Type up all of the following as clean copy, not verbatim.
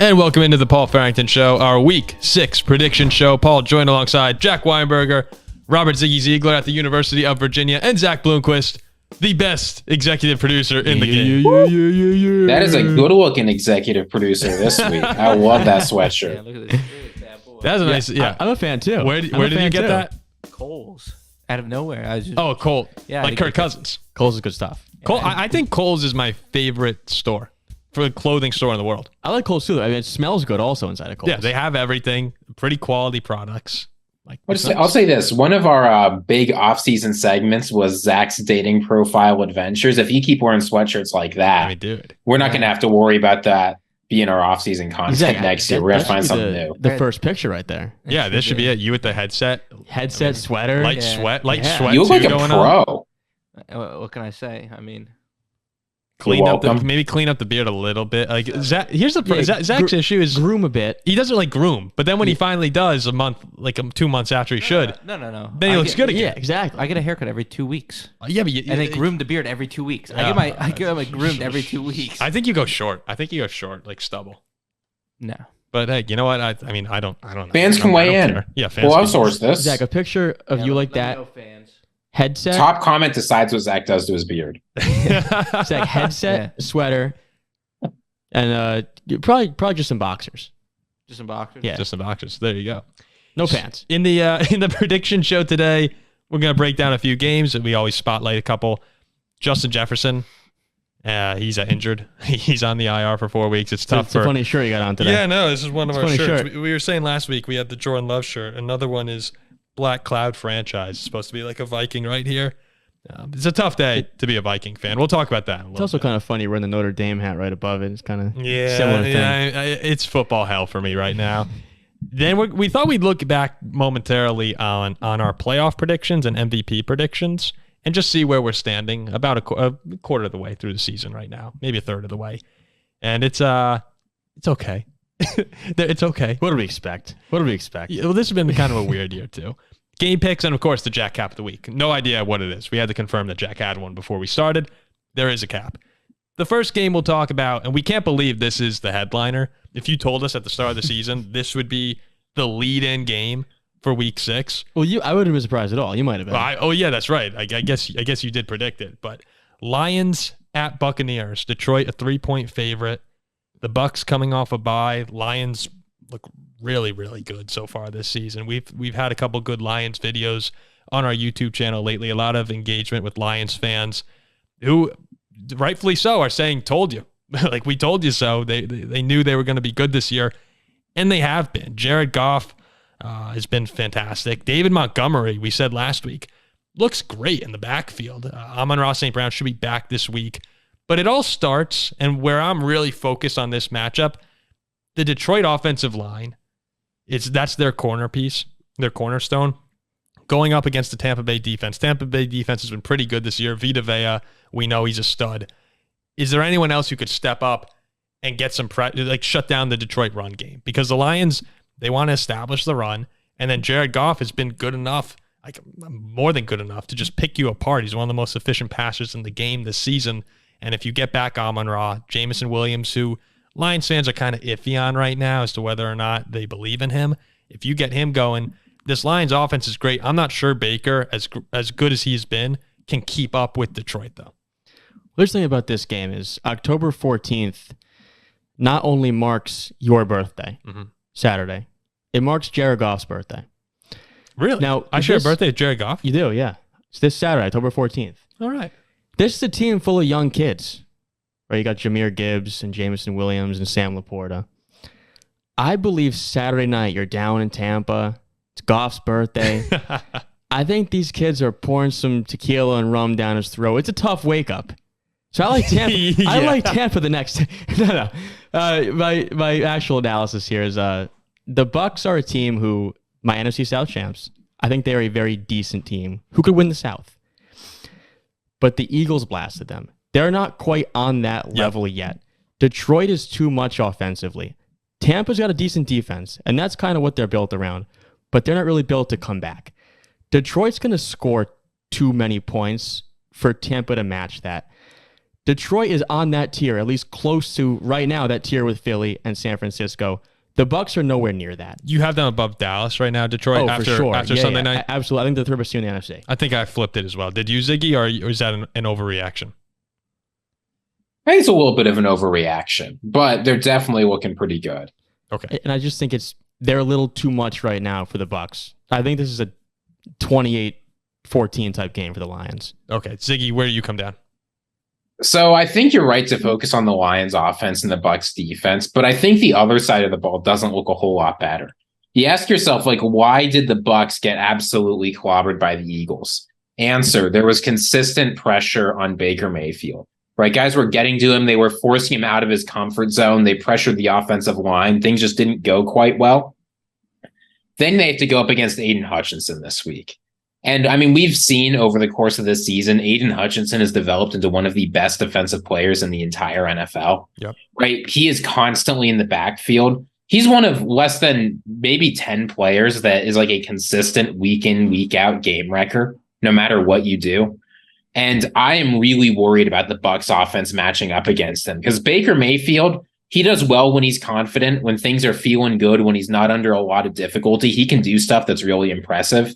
And welcome into the Paul Farrington Show, our Week 6 prediction show. Paul joined alongside Jack Weinberger, Robert Ziggy Ziegler at the University of Virginia, and Zach Bloomquist, the best executive producer in the game. That is a good-looking executive producer this week. I love that sweatshirt. Yeah, look at this bad boy. That's a nice, yeah. I'm a fan too. Where did you get that? Kohl's. Out of nowhere. I was just, Oh, Colt. Yeah, Like Kirk Cousins. Kohl's is good stuff. Cole, I think Kohl's is my favorite store for a clothing store in the world. I like Kohl's too. I mean, it smells good also inside of Kohl's. Yeah, they have everything. Pretty quality products. Like I'll say this. One of our big off-season segments was Zach's dating profile adventures. If you keep wearing sweatshirts like that, I mean, dude, we're not going to have to worry about that being our off-season content next year. We're going to find something new. The first picture right there. Yeah, this should be it. You with the headset, sweater. light sweat You look like a going pro. on. what can I say? I mean, Maybe clean up the beard a little bit. Like Zach, here's the Zach's issue is groom a bit. he doesn't like groom, but then when he finally does a month, 2 months after he should, no. then he looks good again. Yeah, exactly. I get a haircut every 2 weeks. Yeah, but And then groom the beard every 2 weeks. I get my groomed every 2 weeks. I think you go short. Like stubble. No. But hey, you know what? I don't know. Fans can weigh in. Care. Yeah, fans. We'll can outsource this. Zach, a picture of you like that. Headset. Top comment decides what Zach does to his beard. Zach, headset, sweater, and probably just some boxers. Just some boxers? Yeah. Just some boxers. There you go. No pants. In the prediction show today, we're gonna break down a few games that we always spotlight a couple. Justin Jefferson, he's injured. He's on the IR for 4 weeks. It's tough. It's a funny shirt you got on today. Yeah, no, this is one of our shirts. Shirt. We were saying last week we had the Jordan Love shirt. Another one is Black Cloud franchise. It's supposed to be like a Viking right here. It's a tough day to be a Viking fan. We'll talk about that. It's also kind of funny wearing the Notre Dame hat right above it. It's kind of Yeah, similar thing. it's football hell for me right now. Then we thought we'd look back momentarily on our playoff predictions and MVP predictions and just see where we're standing about a quarter of the way through the season right now, maybe a third of the way. And it's okay. It's okay. What do we expect? Well, this has been kind of a weird year too. Game picks and, of course, the Jack cap of the week. No idea what it is. We had to confirm that Jack had one before we started. There is a cap. The first game we'll talk about, and we can't believe this is the headliner. If you told us at the start of the season this would be the lead-in game for Week 6. Well, I wouldn't have been surprised at all. You might have been. Oh, yeah, that's right. I guess you did predict it. But Lions at Buccaneers. Detroit, a 3-point favorite. The Bucs coming off a bye. Lions look really, really good so far this season. We've had a couple good Lions videos on our YouTube channel lately. A lot of engagement with Lions fans who, rightfully so, are saying, told you. Like, we told you so. They knew they were going to be good this year, and they have been. Jared Goff has been fantastic. David Montgomery, we said last week, looks great in the backfield. Amon-Ra St. Brown should be back this week. But it all starts, and where I'm really focused on this matchup, the Detroit offensive line, that's their cornerpiece, their cornerstone, going up against the Tampa Bay defense. Tampa Bay defense has been pretty good this year. Vita Vea, we know he's a stud. Is there anyone else who could step up and get some shut down the Detroit run game? Because the Lions, they want to establish the run, and then Jared Goff has been good enough, more than good enough, to just pick you apart. He's one of the most efficient passers in the game this season. And if you get back Amon-Ra, Jameson Williams, who Lions fans are kind of iffy on right now as to whether or not they believe in him, if you get him going, this Lions offense is great. I'm not sure Baker, as good as he's been, can keep up with Detroit, though. The thing about this game is October 14th not only marks your birthday, Saturday, it marks Jared Goff's birthday. Really? Now, I share a birthday with Jared Goff? You do, yeah. It's this Saturday, October 14th. All right. This is a team full of young kids. Right? You got Jahmyr Gibbs and Jameson Williams and Sam Laporta. I believe Saturday night you're down in Tampa. It's Goff's birthday. I think these kids are pouring some tequila and rum down his throat. It's a tough wake up. So I like Tampa. Yeah. I like Tampa the next. No. My actual analysis here is the Bucs are a team who, my NFC South champs, I think they're a very decent team who could win the South. But the Eagles blasted them. They're not quite on that level yet. Detroit is too much offensively. Tampa's got a decent defense, and that's kind of what they're built around. But they're not really built to come back. Detroit's going to score too many points for Tampa to match that. Detroit is on that tier, at least close to right now, that tier with Philly and San Francisco. The Bucs are nowhere near that. You have them above Dallas right now, Detroit, for sure. after Sunday night? Absolutely. I think they're third best team in the NFC. I think I flipped it as well. Did you, Ziggy, or is that an overreaction? I think it's a little bit of an overreaction, but they're definitely looking pretty good. Okay. And I just think they're a little too much right now for the Bucs. I think this is a 28-14 type game for the Lions. Okay. Ziggy, where do you come down? So I think you're right to focus on the Lions offense and the Bucs defense, but I think the other side of the ball doesn't look a whole lot better. You ask yourself, like, why did the Bucs get absolutely clobbered by the Eagles? Answer, there was consistent pressure on Baker Mayfield. Right, guys were getting to him. They were forcing him out of his comfort zone. They pressured the offensive line. Things just didn't go quite well. Then they have to go up against Aiden Hutchinson this week. And I mean, we've seen over the course of this season, Aiden Hutchinson has developed into one of the best defensive players in the entire NFL. Yep. Right. He is constantly in the backfield. He's one of less than maybe 10 players that is like a consistent week in, week out game wrecker, no matter what you do. And I am really worried about the Bucs offense matching up against him because Baker Mayfield, he does well when he's confident, when things are feeling good, when he's not under a lot of difficulty. He can do stuff that's really impressive.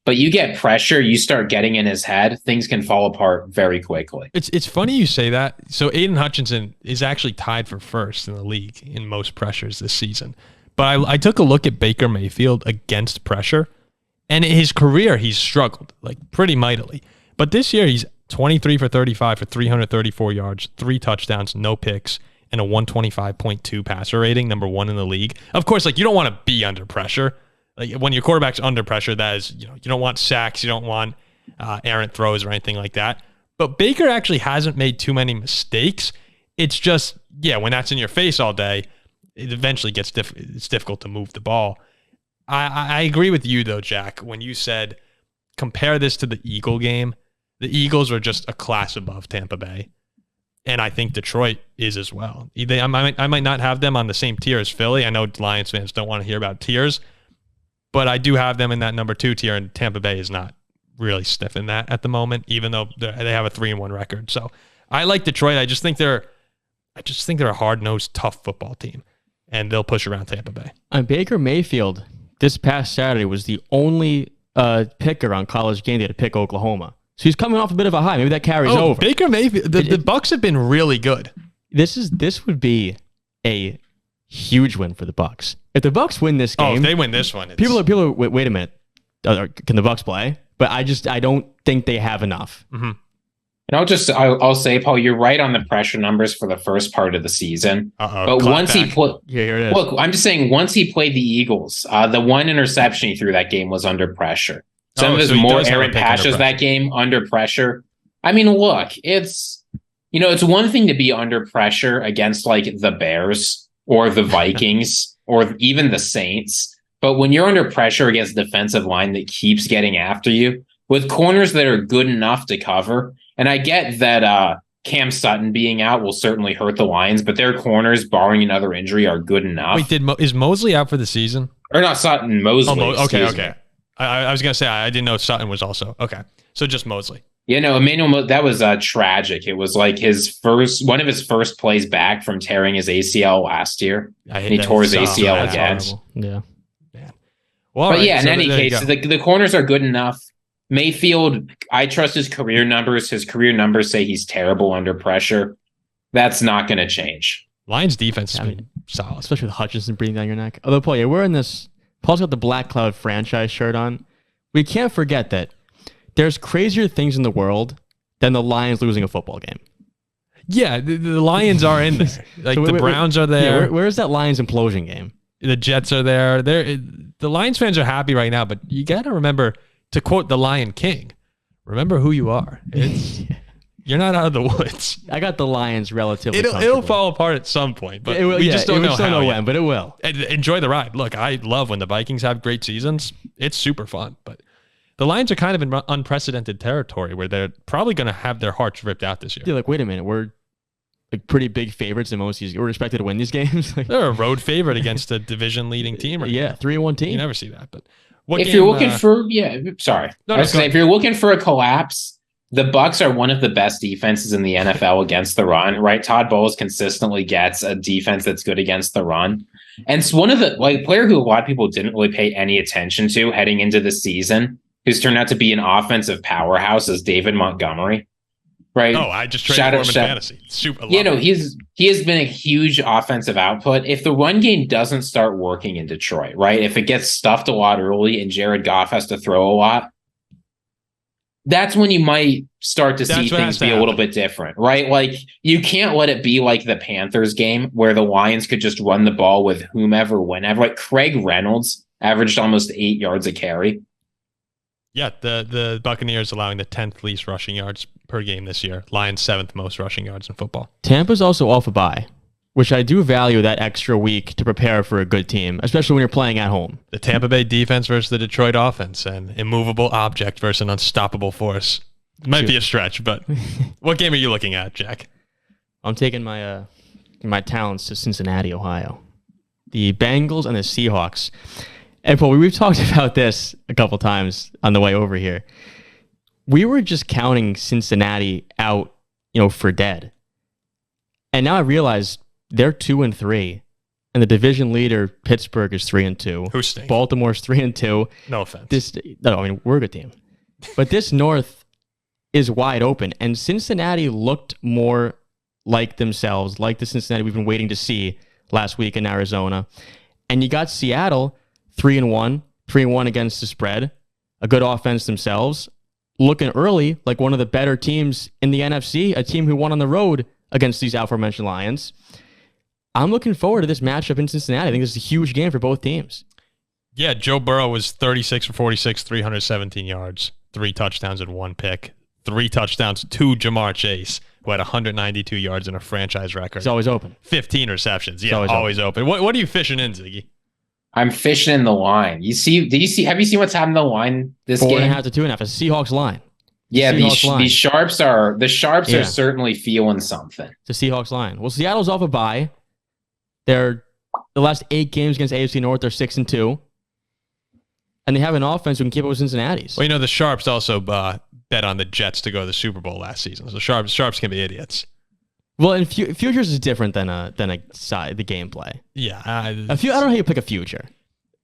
But you get pressure, you start getting in his head, things can fall apart very quickly. It's funny you say that. So Aiden Hutchinson is actually tied for first in the league in most pressures this season. But I took a look at Baker Mayfield against pressure, and in his career, he's struggled like pretty mightily. But this year, he's 23 for 35 for 334 yards, 3 touchdowns, no picks, and a 125.2 passer rating, number 1 in the league. Of course, like you don't want to be under pressure. Like when your quarterback's under pressure, that is, you don't want sacks, you don't want errant throws or anything like that. But Baker actually hasn't made too many mistakes. It's just, when that's in your face all day, it eventually gets it's difficult to move the ball. I agree with you though, Jack, when you said compare this to the Eagle game. The Eagles are just a class above Tampa Bay, and I think Detroit is as well. I might not have them on the same tier as Philly. I know Lions fans don't want to hear about tiers, but I do have them in that number 2 tier, and Tampa Bay is not really stiff in that at the moment, even though they have a 3-1 record. So I like Detroit. I just think they're a hard-nosed, tough football team, and they'll push around Tampa Bay. And Baker Mayfield this past Saturday was the only picker on College Game Day to pick Oklahoma. So he's coming off a bit of a high. Maybe that carries over. Baker Mayfield, the Bucs have been really good. This would be a huge win for the Bucs. If the Bucs win this game, if they win this one, people are wait a minute. Can the Bucs play? But I don't think they have enough. Mm-hmm. And I'll say, Paul, you're right on the pressure numbers for the first part of the season. But once he put, here it is. Look, I'm just saying, once he played the Eagles, the one interception he threw that game was under pressure. Some of his more errant passes that game under pressure. I mean, look, it's one thing to be under pressure against like the Bears or the Vikings or even the Saints. But when you're under pressure against a defensive line that keeps getting after you with corners that are good enough to cover, and I get that Cam Sutton being out will certainly hurt the Lions, but their corners, barring another injury, are good enough. Wait, is Mosley out for the season? Or not Sutton, Mosley. Okay. I was going to say, I didn't know Sutton was also. Okay. So just Mosley. Emmanuel, that was tragic. It was like one of his first plays back from tearing his ACL last year. And he tore his ACL again. Yeah. Man. Well, but right, in any case, the corners are good enough. Mayfield, I trust his career numbers. His career numbers say he's terrible under pressure. That's not going to change. Lions defense has been solid. Especially with Hutchinson breathing down your neck. Although, Paul, we're in this. Paul's got the Black Cloud franchise shirt on. We can't forget that there's crazier things in the world than the Lions losing a football game. Yeah, the Lions are in there. Like so the Browns are there. Yeah, where is that Lions implosion game? The Jets are there. The Lions fans are happy right now, but you got to remember, to quote the Lion King, remember who you are. You're not out of the woods. I got the Lions relatively. It'll fall apart at some point, but we just don't know when. But it will. And enjoy the ride. Look, I love when the Vikings have great seasons. It's super fun, but the Lions are kind of in unprecedented territory where they're probably going to have their hearts ripped out this year. Yeah, like wait a minute, we're like pretty big favorites in most of these. We're expected to win these games. They're a road favorite against a division-leading team. Right now. 3-1 team. You never see that, but if you're looking for, sorry. I was saying, if you're looking for a collapse, the Bucs are one of the best defenses in the NFL against the run, right? Todd Bowles consistently gets a defense that's good against the run. And it's one of the player who a lot of people didn't really pay any attention to heading into the season, who's turned out to be an offensive powerhouse, is David Montgomery. Right. Oh, I just traded for him in fantasy. Super. He has been a huge offensive output. If the run game doesn't start working in Detroit, right? If it gets stuffed a lot early and Jared Goff has to throw a lot, that's when you might start to see things be a little bit different, right? Like, you can't let it be like the Panthers game where the Lions could just run the ball with whomever, whenever. Like, Craig Reynolds averaged almost 8 yards a carry. Yeah, the Buccaneers allowing the 10th least rushing yards per game this year. Lions 7th most rushing yards in football. Tampa's also off a bye, which I do value that extra week to prepare for a good team, especially when you're playing at home. The Tampa Bay defense versus the Detroit offense, an immovable object versus an unstoppable force. Might be a stretch, but what game are you looking at, Jack? I'm taking my talents to Cincinnati, Ohio. The Bengals and the Seahawks. And Paul, we've talked about this a couple times on the way over here. We were just counting Cincinnati out, for dead. And now I realize they're 2-3, and the division leader Pittsburgh is 3-2. Who stinks? Baltimore's 3-2. No offense. We're a good team, but this North is wide open, and Cincinnati looked more like themselves, like the Cincinnati we've been waiting to see last week in Arizona. And you got Seattle 3-1 against the spread, a good offense themselves, looking early like one of the better teams in the NFC, a team who won on the road against these aforementioned Lions. I'm looking forward to this matchup in Cincinnati. I think this is a huge game for both teams. Yeah, Joe Burrow was 36 for 46, 317 yards, 3 touchdowns and 1 pick. 3 touchdowns to Jamar Chase, who had 192 yards and a franchise record. He's always open. 15 receptions. Yeah, always open. What are you fishing in, Ziggy? I'm fishing in the line. Have you seen what's happened in the line this game? 4.5 to 2.5. A Seahawks line. Yeah, these sharps are certainly feeling something. The Seahawks line. Well, Seattle's off a bye. The last 8 games against AFC North, they're 6-2. And they have an offense who can keep up with Cincinnati's. Well, the Sharps also bet on the Jets to go to the Super Bowl last season. So Sharps can be idiots. Well, and futures is different than the gameplay. Yeah, I don't know how you pick a future.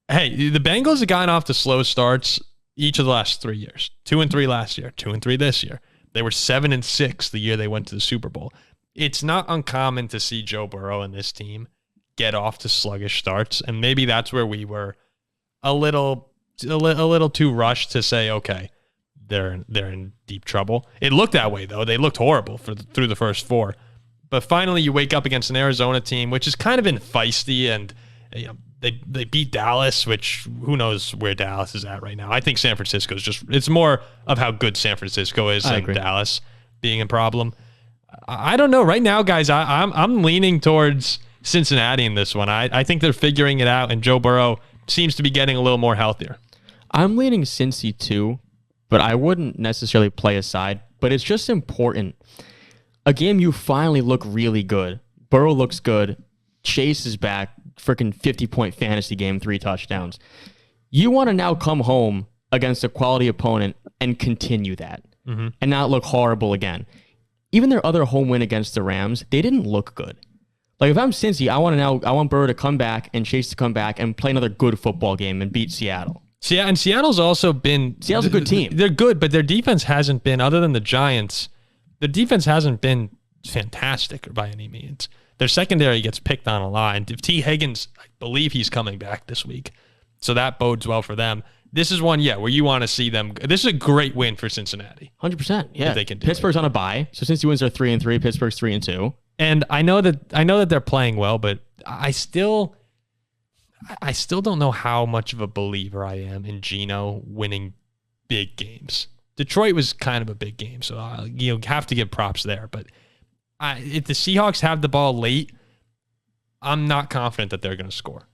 Hey, the Bengals have gotten off to slow starts each of the last 3 years. 2-3 last year, 2-3 this year. They were 7-6 the year they went to the Super Bowl. It's not uncommon to see Joe Burrow and this team get off to sluggish starts, and maybe that's where we were a little too rushed to say, okay, they're in deep trouble. It looked that way though. They looked horrible through the first 4. But finally, you wake up against an Arizona team, which has kind of been feisty, and they beat Dallas, which who knows where Dallas is at right now. I think San Francisco's it's more of how good San Francisco is than Dallas being a problem. I don't know. Right now, guys, I'm leaning towards Cincinnati in this one. I think they're figuring it out, and Joe Burrow seems to be getting a little more healthier. I'm leaning Cincy too, but I wouldn't necessarily play a side. But it's just important. A game you finally look really good. Burrow looks good. Chase is back. Freaking 50-point fantasy game, 3 touchdowns. You want to now come home against a quality opponent and continue that and not look horrible again. Even their other home win against the Rams, they didn't look good. Like, if I'm Cincy, I want Burrow to come back and Chase to come back and play another good football game and beat Seattle. Yeah, and Seattle's also been... Seattle's a good team. They're good, but their defense hasn't been, other than the Giants, the defense hasn't been fantastic by any means. Their secondary gets picked on a lot. And if T. Higgins, I believe he's coming back this week, so that bodes well for them. This is one, where you want to see them. This is a great win for Cincinnati. 100%. Yeah, if they can do Pittsburgh's it. On a bye, so since he wins, they're 3-3. Pittsburgh's 3-2. And I know that they're playing well, but I still don't know how much of a believer I am in Geno winning big games. Detroit was kind of a big game, so have to give props there. But if the Seahawks have the ball late, I'm not confident that they're going to score.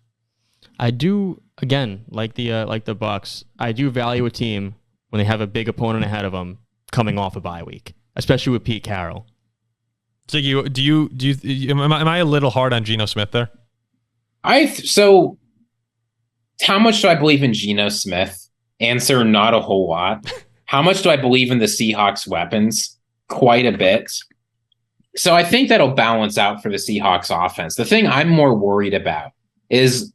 I do, again, like the Bucs. I do value a team when they have a big opponent ahead of them coming off a bye week, especially with Pete Carroll. Ziggy, do you am I a little hard on Geno Smith there? So how much do I believe in Geno Smith? Answer: not a whole lot. How much do I believe in the Seahawks weapons? Quite a bit. So I think that'll balance out for the Seahawks offense. The thing I'm more worried about is,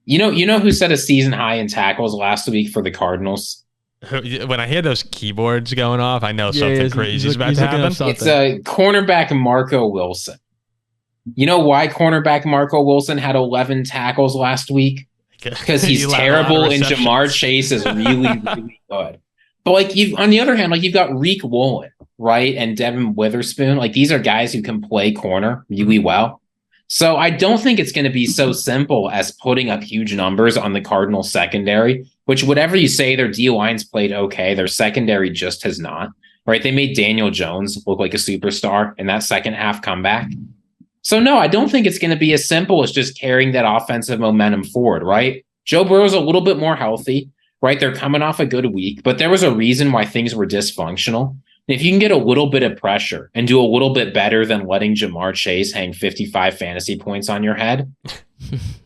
you know who set a season high in tackles last week for the Cardinals? When I hear those keyboards going off, I know something crazy is about to happen. It's a cornerback Marco Wilson. You know why cornerback Marco Wilson had 11 tackles last week? Because he's terrible and Jamar Chase is really, really good. But on the other hand, you've got Reek Woolen, right? And Devin Witherspoon. These are guys who can play corner really well. So I don't think it's going to be so simple as putting up huge numbers on the Cardinals secondary, which whatever you say, their D-line's played okay. Their secondary just has not, right? They made Daniel Jones look like a superstar in that second half comeback. So no, I don't think it's going to be as simple as just carrying that offensive momentum forward, right? Joe Burrow's a little bit more healthy, right? They're coming off a good week, but there was a reason why things were dysfunctional. And if you can get a little bit of pressure and do a little bit better than letting Jamar Chase hang 55 fantasy points on your head,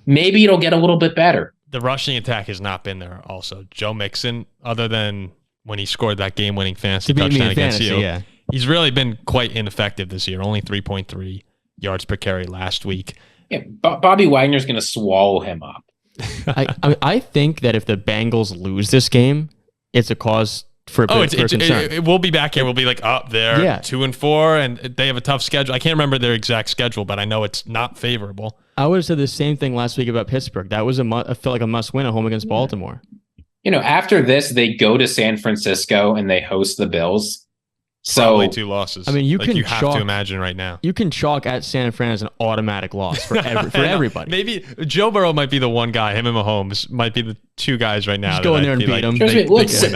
maybe it'll get a little bit better. The rushing attack has not been there also. Joe Mixon, other than when he scored that game-winning fantasy touchdown against you, yeah. He's really been quite ineffective this year, only 3.3 yards per carry last week. Yeah, Bobby Wagner's going to swallow him up. I think that if the Bengals lose this game, it's a cause for concern. We'll be back here. We'll be up there, 2-4, and they have a tough schedule. I can't remember their exact schedule, but I know it's not favorable. I would have said the same thing last week about Pittsburgh. That was I felt like a must-win at home against Baltimore. After this, they go to San Francisco and they host the Bills. So probably 2 losses. I mean, you have to imagine right now. You can chalk at San Fran as an automatic loss for everybody. Maybe Joe Burrow might be the one guy. Him and Mahomes might be the 2 guys right now. Just go in there and beat them.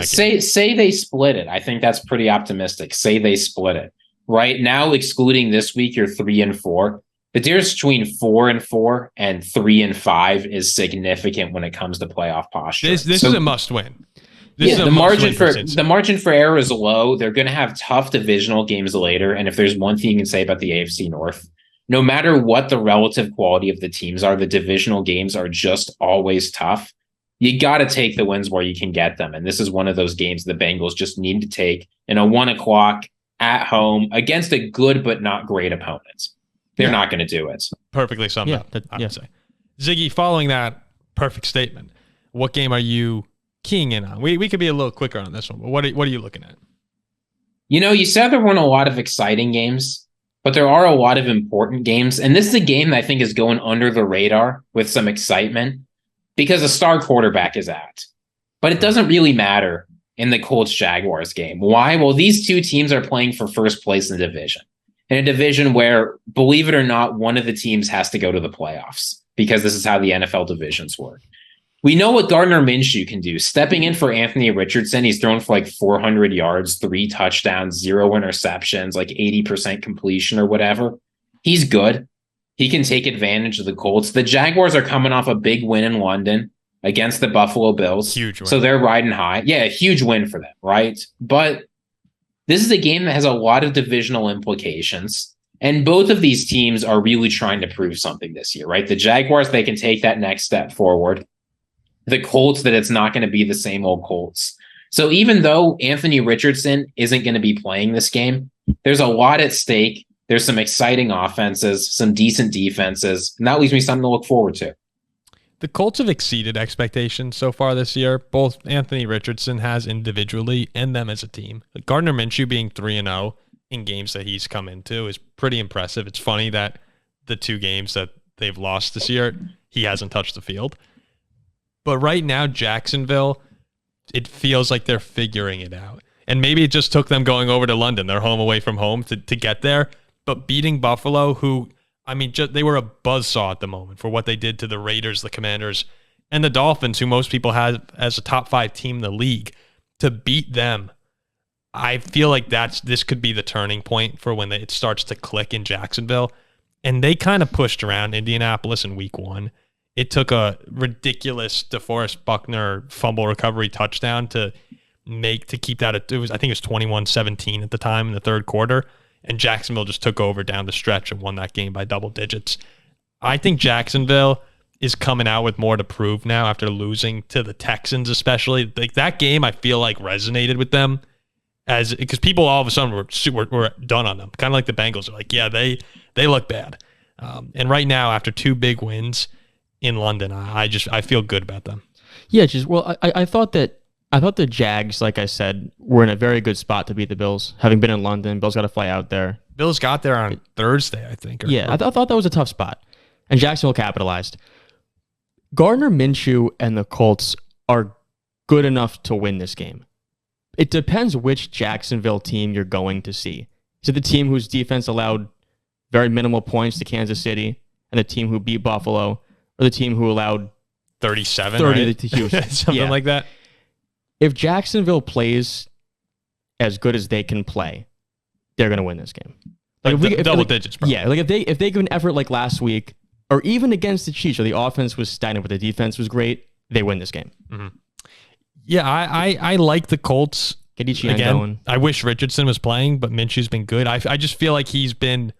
Say they split it. I think that's pretty optimistic. Say they split it. Right now, excluding this week, you're 3-4. The difference between 4-4 and 3-5 is significant when it comes to playoff posture. This is a must win. The margin for error is low. They're going to have tough divisional games later. And if there's one thing you can say about the AFC North, no matter what the relative quality of the teams are, the divisional games are just always tough. You got to take the wins where you can get them. And this is one of those games the Bengals just need to take in a 1:00 at home against a good but not great opponent. They're not going to do it. Perfectly summed up, I would say. Ziggy, following that perfect statement, what game are you keying in on? We could be a little quicker on this one, but what are you looking at? You said there weren't a lot of exciting games, but there are a lot of important games. And this is a game that I think is going under the radar with some excitement because a star quarterback is out. But it doesn't really matter in the Colts-Jaguars game. Why? Well, these 2 teams are playing for first place in the division. In a division where, believe it or not, one of the teams has to go to the playoffs because this is how the NFL divisions work. We know what Gardner Minshew can do. Stepping in for Anthony Richardson, he's thrown for 400 yards, 3 touchdowns, 0 interceptions, 80% completion or whatever. He's good. He can take advantage of the Colts. The Jaguars are coming off a big win in London against the Buffalo Bills. Huge win. So they're riding high. Yeah, a huge win for them, right? But this is a game that has a lot of divisional implications. And both of these teams are really trying to prove something this year, right? The Jaguars, they can take that next step forward. The Colts, that it's not going to be the same old Colts. So even though Anthony Richardson isn't going to be playing this game, there's a lot at stake. There's some exciting offenses, some decent defenses, and that leaves me something to look forward to. The Colts have exceeded expectations so far this year. Both Anthony Richardson has individually and them as a team. Gardner Minshew being 3-0 in games that he's come into is pretty impressive. It's funny that the 2 games that they've lost this year, he hasn't touched the field. But right now, Jacksonville, it feels like they're figuring it out. And maybe it just took them going over to London. They're home away from home to get there. But beating Buffalo, who, they were a buzzsaw at the moment for what they did to the Raiders, the Commanders, and the Dolphins, who most people have as a top 5 team in the league. To beat them, I feel like this could be the turning point for when it starts to click in Jacksonville. And they kind of pushed around Indianapolis in week 1. It took a ridiculous DeForest Buckner fumble recovery touchdown to keep that. I think it was 21-17 at the time in the third quarter, and Jacksonville just took over down the stretch and won that game by double digits. I think Jacksonville is coming out with more to prove now after losing to the Texans, especially. Like that game, I feel like resonated with them because people all of a sudden were done on them. Kind of like the Bengals are like, yeah, they look bad. And right now, after 2 big wins in London, I feel good about them. Yeah, I thought the Jags, like I said, were in a very good spot to beat the Bills. Having been in London, Bills got to fly out there. Bills got there on Thursday, I think. I thought that was a tough spot, and Jacksonville capitalized. Gardner Minshew and the Colts are good enough to win this game. It depends which Jacksonville team you're going to see. Is it the team whose defense allowed very minimal points to Kansas City and the team who beat Buffalo, or the team who allowed 37, 30 right? to Houston? Something like that. If Jacksonville plays as good as they can play, they're going to win this game. Double digits, bro. Yeah, like if they give an effort like last week, or even against the Chiefs, where the offense was stagnant but the defense was great, they win this game. Mm-hmm. Yeah, I like the Colts. Get Etienne going. I wish Richardson was playing, but Minshew's been good. I just feel like he's been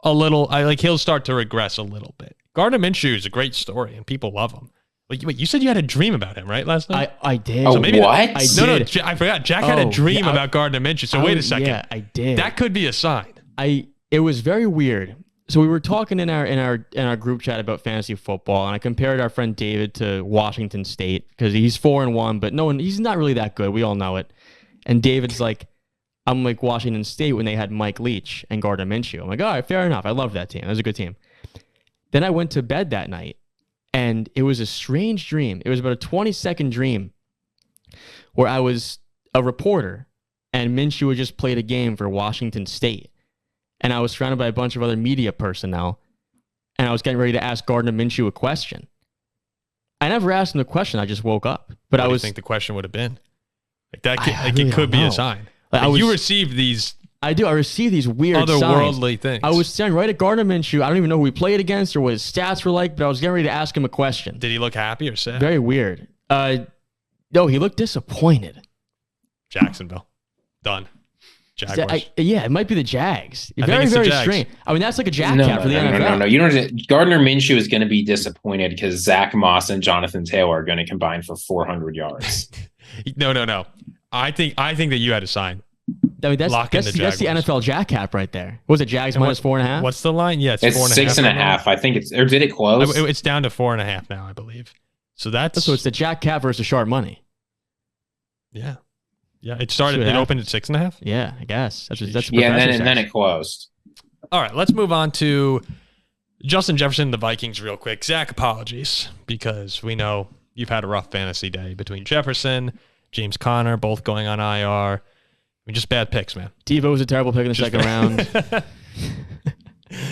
a little. He'll start to regress a little bit. Gardner Minshew is a great story, and people love him. Wait, you said you had a dream about him, right, last night? I did. Oh, so maybe what? I did. I forgot. Jack had a dream about Gardner Minshew. So wait a second. Yeah, I did. That could be a sign. It was very weird. So we were talking in our group chat about fantasy football, and I compared our friend David to Washington State because he's 4-1, but he's not really that good. We all know it. And David's like, I'm like Washington State when they had Mike Leach and Gardner Minshew. I'm like, all right, fair enough. I love that team. That was a good team. Then I went to bed that night, and it was a strange dream. It was about a 20-second dream where I was a reporter, and Minshew had just played a game for Washington State. And I was surrounded by a bunch of other media personnel, and I was getting ready to ask Gardner Minshew a question. I never asked him the question. I just woke up. But What I do you was think the question would have been? Like that, really it could be don't a know. sign. Like, You received these I do. I received these weird otherworldly signs. things. I was staring right at Gardner Minshew. I don't even know who he played against or what his stats were like, but I was getting ready to ask him a question. Did he look happy or sad? Very weird. No, he looked disappointed. Jacksonville. Done. Jaguars. It might be the Jags. I think Very, it's the very Jags. strange. I mean, that's like a jack cap for the NFL. No. You know, Gardner Minshew is going to be disappointed because Zach Moss and Jonathan Taylor are going to combine for 400 yards. No. I think that you had a sign. I mean, that's the NFL jack cap right there. What was it, Jags minus 4.5? What's the line? Yeah, it's 4.5. 6.5. I think or did it close? It's down to 4.5 now, I believe. So it's the jack cap versus sharp money. Yeah. Yeah, it opened at 6.5. Yeah, I guess that's what and then it closed. All right, let's move on to Justin Jefferson, the Vikings, real quick. Zach, apologies because we know you've had a rough fantasy day between Jefferson, James Conner, both going on IR. I mean, just bad picks, man. Devo was a terrible pick in the second round.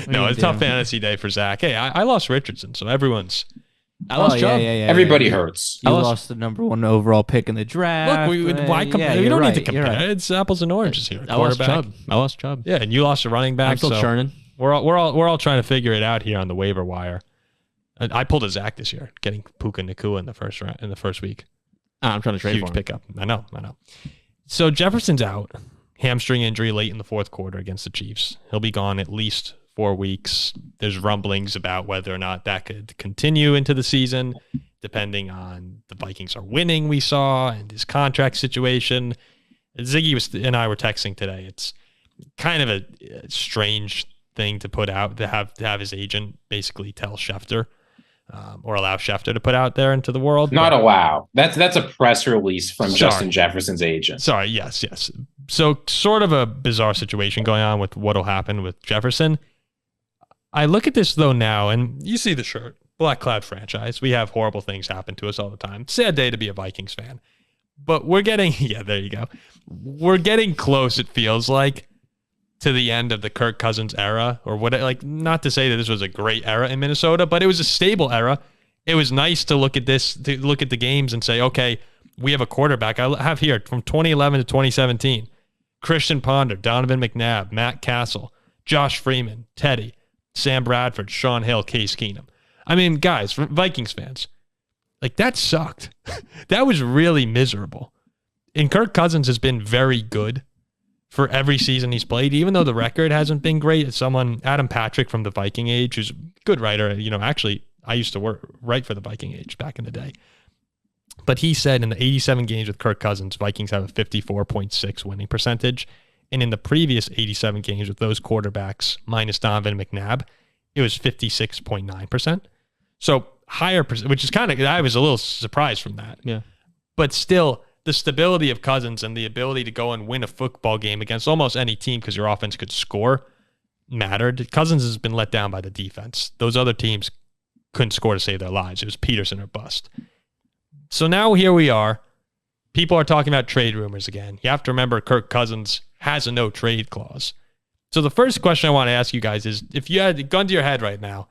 No, it's a tough fantasy day for Zach. Hey, I lost Richardson, so everyone's. I lost Chubb. Everybody hurts. You lost the number 1 overall pick in the draft. Look, why compare? We don't need to compare. Right. It's apples and oranges here. I lost Chubb. Yeah, and you lost a running back. I'm still churning. We're all trying to figure it out here on the waiver wire. I pulled a Zach this year, getting Puka Nacua in the first week. I'm trying to trade for him. Pickup. I know. So Jefferson's out, hamstring injury late in the fourth quarter against the Chiefs. He'll be gone at least 4 weeks. There's rumblings about whether or not that could continue into the season, depending on the Vikings are winning, we saw, and his contract situation. Ziggy and I were texting today. It's kind of a strange thing to put out, to have his agent basically tell Schefter or allow Schefter to put out there into the world. Not allow. That's a press release from Justin Jefferson's agent. Sorry, yes. So sort of a bizarre situation going on with what will happen with Jefferson. I look at this, though, now, and you see the shirt, Black Cloud franchise. We have horrible things happen to us all the time. Sad day to be a Vikings fan. But we're getting, there you go. We're getting close, it feels like, to the end of the Kirk Cousins era, or what, like, not to say that this was a great era in Minnesota, but it was a stable era. It was nice to look at this, to look at the games and say, okay, we have a quarterback. I have here from 2011 to 2017, Christian Ponder, Donovan McNabb, Matt Castle, Josh Freeman, Teddy, Sam Bradford, Sean Hill, Case Keenum. I mean, guys, Vikings fans, like, that sucked. That was really miserable. And Kirk Cousins has been very good for every season he's played, even though the record hasn't been great. It's Adam Patrick from the Viking Age, who's a good writer, actually I used to write for the Viking Age back in the day. But he said in the 87 games with Kirk Cousins, Vikings have a 54.6 winning percentage. And in the previous 87 games with those quarterbacks minus Donovan McNabb, it was 56.9%. So higher, which is I was a little surprised from that. Yeah. But still, the stability of Cousins and the ability to go and win a football game against almost any team because your offense could score mattered. Cousins has been let down by the defense. Those other teams couldn't score to save their lives. It was Peterson or bust. So now here we are. People are talking about trade rumors again. You have to remember Kirk Cousins has a no trade clause. So the first question I want to ask you guys is, if you had a gun to your head right now,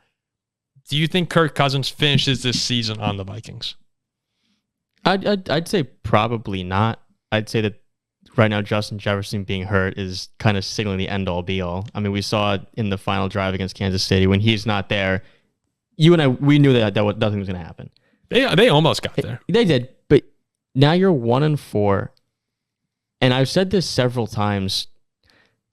do you think Kirk Cousins finishes this season on the Vikings? I'd say probably not. I'd say that right now Justin Jefferson being hurt is kind of signaling the end-all be-all. I mean, we saw it in the final drive against Kansas City. When he's not there, you and I, we knew that nothing was going to happen. They almost got there. They did, but now you're 1-4, and I've said this several times.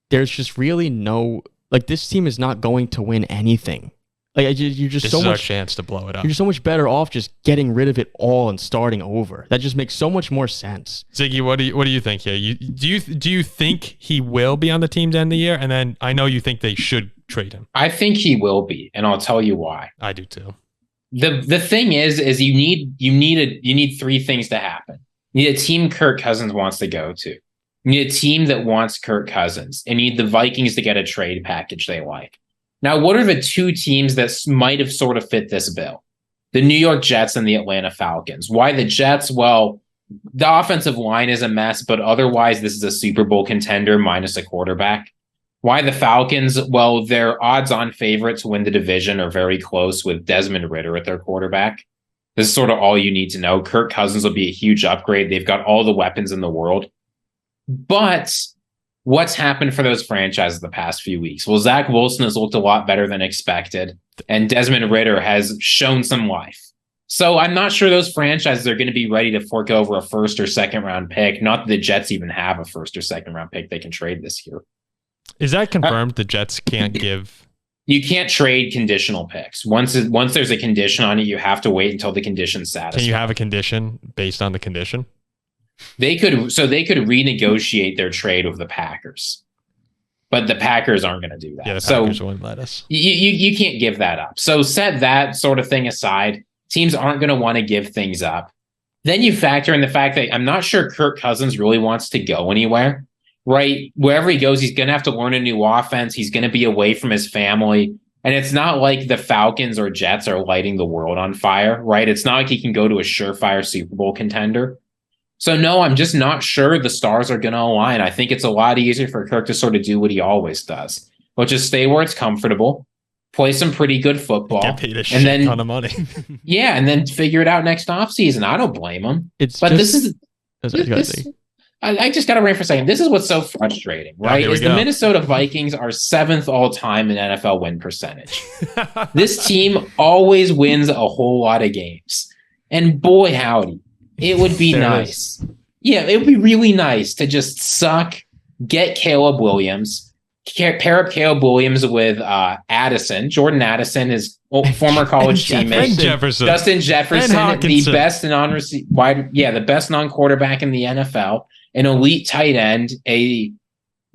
There's just really no, like, this team is not going to win anything. Like, you're just this so is much. Our chance to blow it up. You're so much better off just getting rid of it all and starting over. That just makes so much more sense. Ziggy, what do you think here? Do you think he will be on the team to end the year? And then I know you think they should trade him. I think he will be, and I'll tell you why. I do too. The thing is you need three things to happen. You need a team Kirk Cousins wants to go to. You need a team that wants Kirk Cousins, and you need the Vikings to get a trade package they like. Now, what are the two teams that might have sort of fit this bill? The New York Jets and the Atlanta Falcons. Why the Jets? Well, the offensive line is a mess, but otherwise this is a Super Bowl contender minus a quarterback. Why the Falcons? Well, their odds-on favorite to win the division are very close with Desmond Ridder at their quarterback. This is sort of all you need to know. Kirk Cousins will be a huge upgrade. They've got all the weapons in the world. But what's happened for those franchises the past few weeks? Well, Zach Wilson has looked a lot better than expected, and Desmond Ridder has shown some life. So I'm not sure those franchises are going to be ready to fork over a first or second round pick. Not that the Jets even have a first or second round pick they can trade this year. Is that confirmed? The Jets can't give. You can't trade conditional picks. Once there's a condition on it, you have to wait until the condition's satisfied. Can you have a condition based on the condition? They could renegotiate their trade with the Packers, but the Packers aren't going to do that. Yeah, the Packers wouldn't let us. You can't give that up. So set that sort of thing aside. Teams aren't going to want to give things up. Then you factor in the fact that I'm not sure Kirk Cousins really wants to go anywhere. Right? Wherever he goes, he's going to have to learn a new offense. He's going to be away from his family. And it's not like the Falcons or Jets are lighting the world on fire, right? It's not like he can go to a surefire Super Bowl contender. So no, I'm just not sure the stars are going to align. I think it's a lot easier for Kirk to sort of do what he always does, which is stay where it's comfortable, play some pretty good football, get paid a shit ton of money. Yeah, and then figure it out next offseason. I don't blame him. I just got to rant for a second. This is what's so frustrating, right? The Minnesota Vikings are 7th all time in NFL win percentage. This team always wins a whole lot of games. And boy, howdy, it would be nice. Yeah, it would be really nice to just suck, get Caleb Williams, pair up Caleb Williams with Addison. Jordan Addison is former college teammate. Justin Jefferson, the best the best non-quarterback in the NFL. An elite tight end, a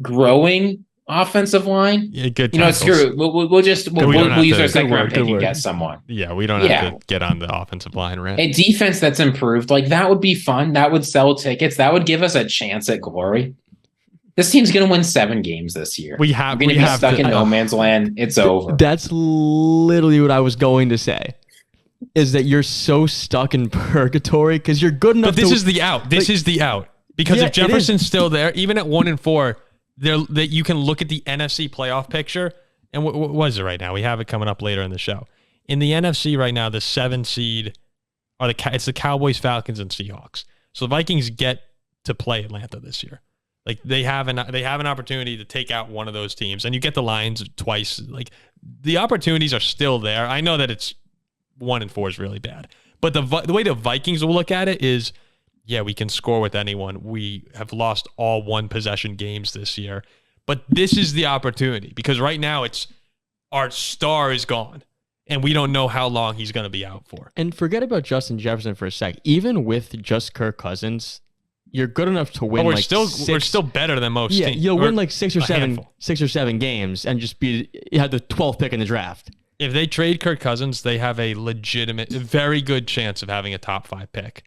growing offensive line. Yeah, good. Screw it. We'll use our second round pick and get someone. Yeah, we don't have to get on the offensive line, right? A defense that's improved, like that would be fun. That would sell tickets. That would give us a chance at glory. This team's going to win 7 games this year. We're going to be stuck in no man's land. It's over. That's literally what I was going to say. Is that you're so stuck in purgatory because you're good enough. But this is the out. This is the out. Because if Jefferson's still there, even at 1-4, that you can look at the NFC playoff picture. And what is it right now? We have it coming up later in the show. In the NFC right now, the 7 seed it's the Cowboys, Falcons, and Seahawks. So the Vikings get to play Atlanta this year. Like they have an opportunity to take out one of those teams, and you get the Lions twice. Like the opportunities are still there. I know that it's 1-4 is really bad, but the way the Vikings will look at it is, yeah, we can score with anyone. We have lost all 1-possession games this year, but this is the opportunity because right now it's our star is gone. and we don't know how long he's going to be out for. And forget about Justin Jefferson for a sec. Even with just Kirk Cousins, you're good enough to win. We're like we're still better than most teams. You'll win like six or handful. seven games and just you have the 12th pick in the draft. If they trade Kirk Cousins, they have a legitimate, very good chance of having a top 5 pick.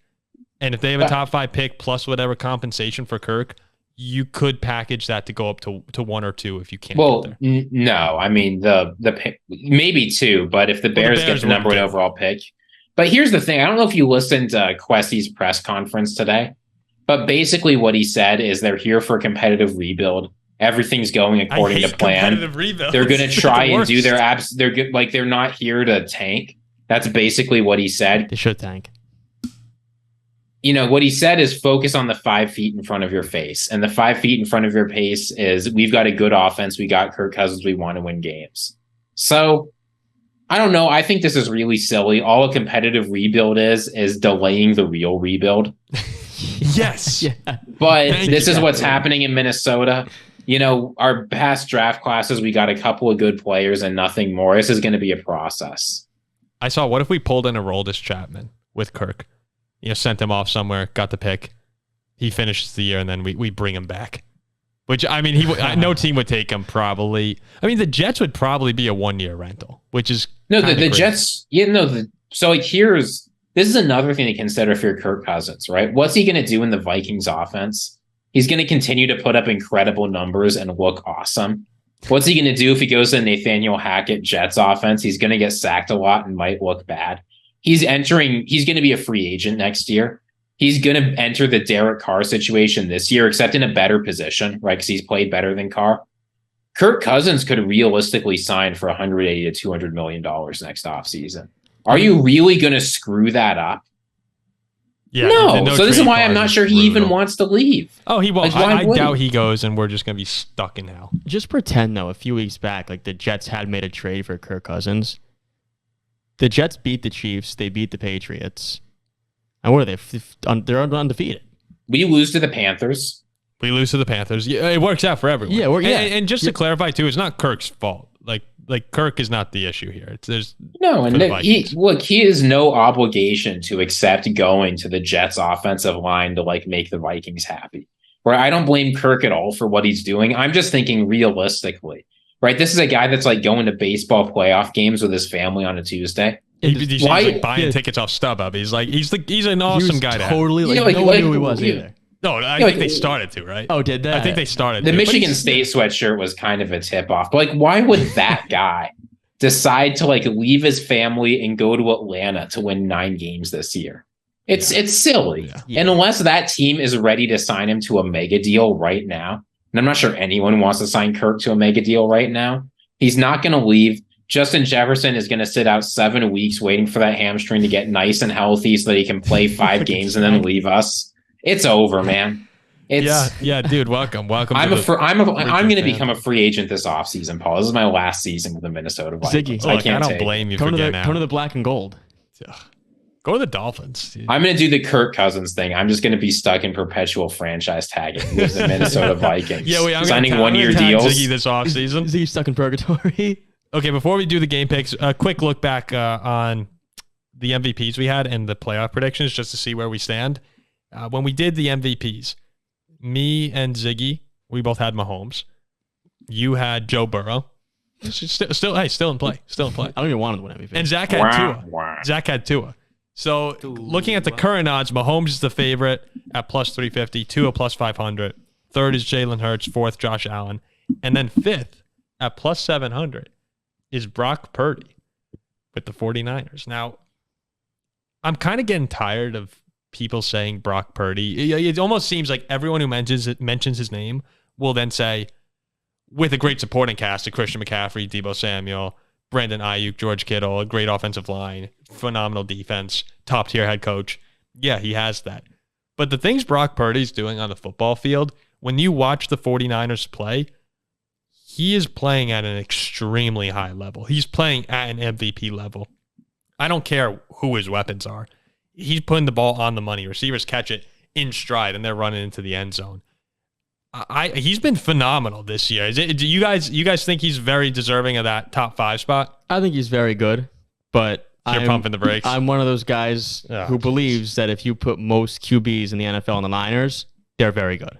And if they have a top 5 pick plus whatever compensation for Kirk, you could package that to go up to 1 or 2 if you can't. Well, no, I mean the pick, maybe 2, but if the Bears get the number 1 overall pick. But here's the thing: I don't know if you listened to Quessy's press conference today, but basically what he said is they're here for a competitive rebuild. Everything's going according to plan. They're going to try and do their abs. They're good. Like they're not here to tank. That's basically what he said. They should tank. You know, what he said is focus on the 5 feet in front of your face. And the 5 feet in front of your face is we've got a good offense. We got Kirk Cousins. We want to win games. So I don't know. I think this is really silly. All a competitive rebuild is delaying the real rebuild. Yes. Yeah. But this is what's happening in Minnesota. You know, our past draft classes, we got a couple of good players and nothing more. This is going to be a process. I saw, what if we pulled in a Aroldis Chapman with Kirk? You know, sent him off somewhere, got the pick. He finishes the year, and then we bring him back. Which, I mean, no team would take him probably. I mean, the Jets would probably be a 1-year rental, which is no, the Jets. Yeah, no. So like, this is another thing to consider if you're Kirk Cousins, right? What's he going to do in the Vikings offense? He's going to continue to put up incredible numbers and look awesome. What's he going to do if he goes to Nathaniel Hackett Jets offense? He's going to get sacked a lot and might look bad. He's going to be a free agent next year. He's going to enter the Derek Carr situation this year, except in a better position, right? Because he's played better than Carr. Kirk Cousins could realistically sign for $180 to $200 million next offseason. Are you really going to screw that up? Yeah, no. So this is why I'm not sure he even wants to leave. Oh, he won't. I doubt he goes, and we're just going to be stuck in hell. Just pretend, though, a few weeks back, like the Jets had made a trade for Kirk Cousins. The Jets beat the Chiefs. They beat the Patriots. And what are they? They're undefeated. We lose to the Panthers. Yeah, it works out for everyone. Yeah, and just to clarify, too, it's not Kirk's fault. Like Kirk is not the issue here. He has no obligation to accept going to the Jets offensive line to like make the Vikings happy. Where I don't blame Kirk at all for what he's doing. I'm just thinking realistically, right? This is a guy that's like going to baseball playoff games with his family on a Tuesday. He's like buying tickets off StubHub. He's an awesome guy. Totally no one knew he was either. No, I think they started to, right? Oh, did that? I think they started the to. Michigan State sweatshirt was kind of a tip off. But like, why would that guy decide to like leave his family and go to Atlanta to win 9 games this year? It's silly. Yeah. And unless that team is ready to sign him to a mega deal right now, and I'm not sure anyone wants to sign Kirk to a mega deal right now, he's not going to leave. Justin Jefferson is going to sit out 7 weeks waiting for that hamstring to get nice and healthy so that he can play 5 games and then leave us. It's over, man. Yeah, dude. Welcome. I'm going to become a free agent this offseason, Paul. This is my last season with the Minnesota Vikings. Ziggy, I don't blame you for getting out. Turn to the black and gold. Go to the Dolphins. Dude. I'm going to do the Kirk Cousins thing. I'm just going to be stuck in perpetual franchise tagging with the Minnesota Vikings. I'm signing 1-year deals. Ziggy this offseason. Ziggy stuck in purgatory. Okay, before we do the game picks, a quick look back on the MVPs we had and the playoff predictions just to see where we stand. When we did the MVPs, me and Ziggy, we both had Mahomes. You had Joe Burrow. Still in play. I don't even want him to win MVP. And Zach had Tua. So looking at the current odds, Mahomes is the favorite at plus 350, Tua plus 500. Third is Jalen Hurts. Fourth, Josh Allen. And then fifth at plus 700 is Brock Purdy with the 49ers. Now, I'm kind of getting tired of people saying Brock Purdy. It almost seems like everyone who mentions his name will then say, with a great supporting cast of Christian McCaffrey, Deebo Samuel, Brandon Ayuk, George Kittle, a great offensive line, phenomenal defense, top-tier head coach. Yeah, he has that. But the things Brock Purdy's doing on the football field, when you watch the 49ers play, he is playing at an extremely high level. He's playing at an MVP level. I don't care who his weapons are. He's putting the ball on the money. Receivers catch it in stride, and they're running into the end zone. He's been phenomenal this year. Do you guys think he's very deserving of that top 5 spot? I think he's very good, but You're pumping the brakes. I'm one of those guys who believes that if you put most QBs in the NFL on the Niners, they're very good.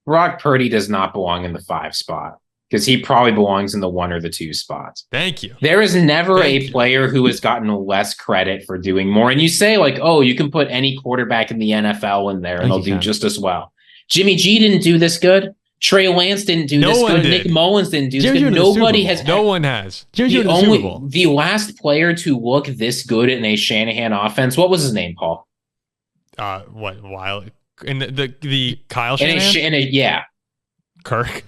Brock Purdy does not belong in the 5 spot because he probably belongs in the 1 or the 2 spots. Thank you. There is never a player who has gotten less credit for doing more. And you say like, oh, you can put any quarterback in the NFL in there and they'll do just as well. Jimmy G didn't do this good. Trey Lance didn't do this good. Nick Mullins didn't do this good. Nobody has. No one has. The last player to look this good in a Shanahan offense. What was his name, Paul? In the Kyle Shanahan? Yeah. Kirk?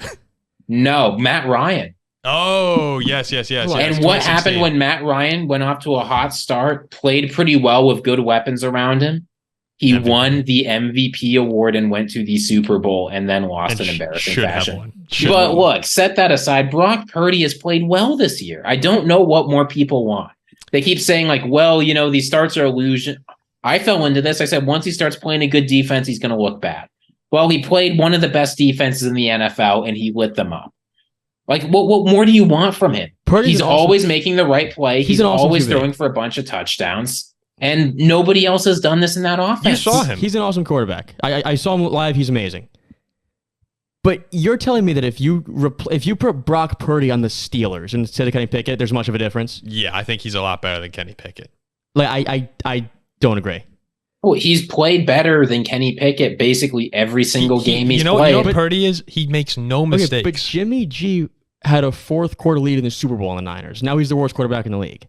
No, Matt Ryan. Oh, yes. And what happened when Matt Ryan went off to a hot start, played pretty well with good weapons around him? He won the MVP award and went to the Super Bowl and then lost in embarrassing fashion. But look, set that aside. Brock Purdy has played well this year. I don't know what more people want. They keep saying like, well, these starts are illusion. I fell into this. I said, once he starts playing a good defense, he's going to look bad. Well, he played one of the best defenses in the NFL and he lit them up. Like, what more do you want from him? He's always making the right play. He's always throwing for a bunch of touchdowns. And nobody else has done this in that offense. You saw him. He's an awesome quarterback. I saw him live. He's amazing. But you're telling me that if you put Brock Purdy on the Steelers instead of Kenny Pickett, there's much of a difference? Yeah, I think he's a lot better than Kenny Pickett. Like I don't agree. Well, he's played better than Kenny Pickett basically every single game he's played. You know what Purdy is? He makes no mistakes. But Jimmy G had a 4th quarter lead in the Super Bowl in the Niners. Now he's the worst quarterback in the league.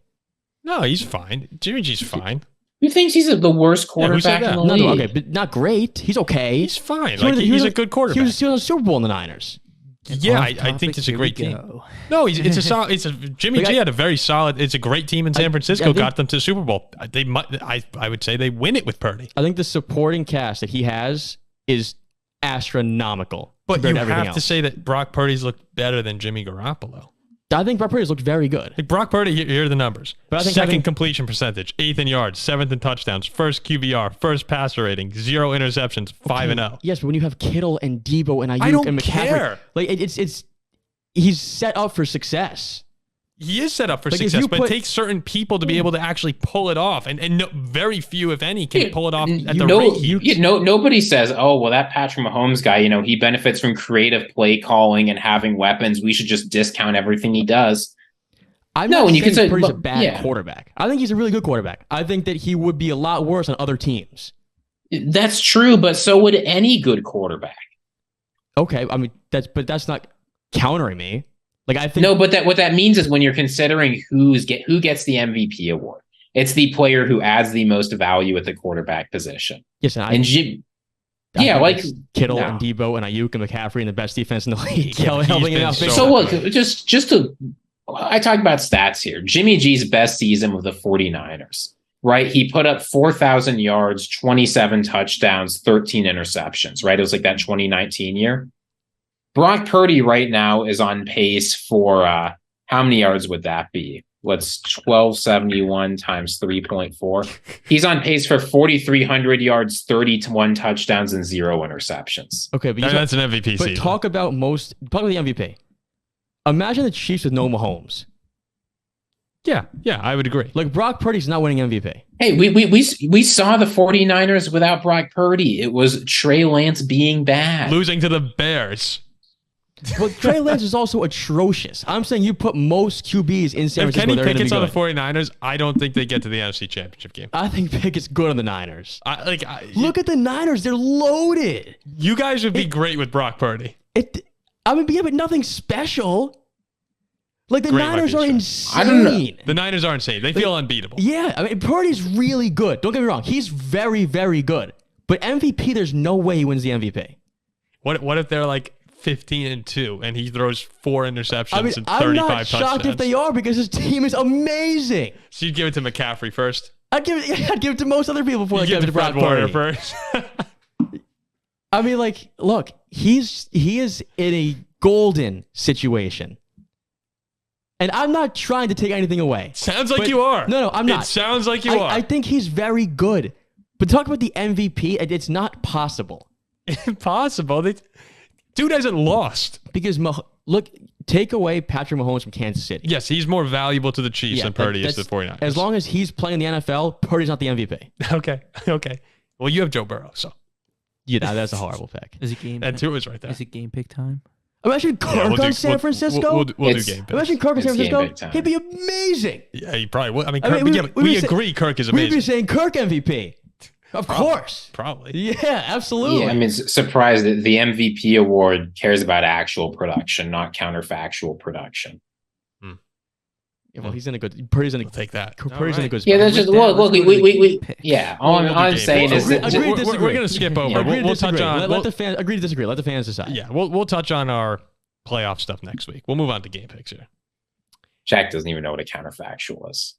No, he's fine. Jimmy G's fine. Who thinks he's the worst quarterback in the league? No, okay, but not great. He's okay. He's fine. He's a good quarterback. He was still in the Super Bowl in the Niners. Yeah, I think it's a great team. No, it's a solid. Jimmy G had a very solid. It's a great team in San Francisco. Got them to the Super Bowl. I would say they win it with Purdy. I think the supporting cast that he has is astronomical. But you have to say that Brock Purdy's looked better than Jimmy Garoppolo. I think Brock Purdy's looked very good. Like Brock Purdy, here are the numbers. But Second completion percentage, 8th in yards, 7th in touchdowns, first QBR, first passer rating, 0 interceptions, 5-0. Yes, but when you have Kittle and Debo and Ayuk and McCaffrey, care. Like he's set up for success. He is set up for success, but it takes certain people to be able to actually pull it off, and very few, if any, can pull it off at the rate. Nobody says, "Oh, well, that Patrick Mahomes guy, he benefits from creative play calling and having weapons. We should just discount everything he does." I'm not saying Purdy's a bad quarterback. I think he's a really good quarterback. I think that he would be a lot worse on other teams. That's true, but so would any good quarterback. Okay, I mean that's not countering me. Like I think no, but what that means is when you're considering who gets the MVP award, it's the player who adds the most value at the quarterback position. Yes, like Kittle and Debo and Ayuk and McCaffrey and the best defense in the league. So look, just to I talk about stats here. Jimmy G's best season with the 49ers, right? He put up 4,000 yards, 27 touchdowns, 13 interceptions, right? It was like that 2019 year. Brock Purdy right now is on pace for how many yards would that be? What's 1271 times 3.4? He's on pace for 4,300 yards, 31 touchdowns, and 0 interceptions. Okay, but that's an MVP season. But talk about the MVP. Imagine the Chiefs with no Mahomes. Yeah, I would agree. Like Brock Purdy's not winning MVP. Hey, we saw the 49ers without Brock Purdy. It was Trey Lance being bad. Losing to the Bears. Well, Trey Lance is also atrocious. I'm saying you put most QBs in San Francisco. If Kenny Pickett's on the 49ers, I don't think they get to the NFC Championship game. I think Pickett's good on the Niners. Look at the Niners. They're loaded. You guys would be great with Brock Purdy. But nothing special. Like the Niners are insane. I don't know. The Niners are insane. They feel unbeatable. Yeah, I mean Purdy's really good. Don't get me wrong. He's very, very good. But MVP, there's no way he wins the MVP. What if they're like 15-2 and he throws 4 interceptions and 35 touchdowns? I'm not shocked if they are because his team is amazing. So you'd give it to McCaffrey first? I'd give it to most other people before I give it to Brock Purdy first. I mean, like, look, he is in a golden situation. And I'm not trying to take anything away. Sounds like you are. No, I'm not. It sounds like you are. I think he's very good. But talk about the MVP, it's not possible. Impossible. Dude hasn't lost. Because, look, take away Patrick Mahomes from Kansas City. Yes, he's more valuable to the Chiefs than Purdy is to the 49ers. As long as he's playing the NFL, Purdy's not the MVP. Okay. Well, you have Joe Burrow, so. Yeah, that's a horrible pick. Is it game? And two is right there. Is it game pick time? Imagine Kirk on San Francisco. We'll do game picks. Imagine Kirk on San Francisco. He'd be amazing. Yeah, he probably would. I mean, Kirk, we agree Kirk is amazing. We'd be saying Kirk MVP. Of course. Probably. Yeah, absolutely. Yeah, I mean, surprised that the MVP award cares about actual production, not counterfactual production. Yeah, well, he's in a good. Purdy's in a take that. Purdy's in a good spot. Yeah, that's just look. We yeah. All I'm saying is that we're going to skip over. We'll touch on. Let the fans agree to disagree. Let the fans decide. Yeah, we'll touch on our playoff stuff next week. We'll move on to game picks here. Jack doesn't even know what a counterfactual is.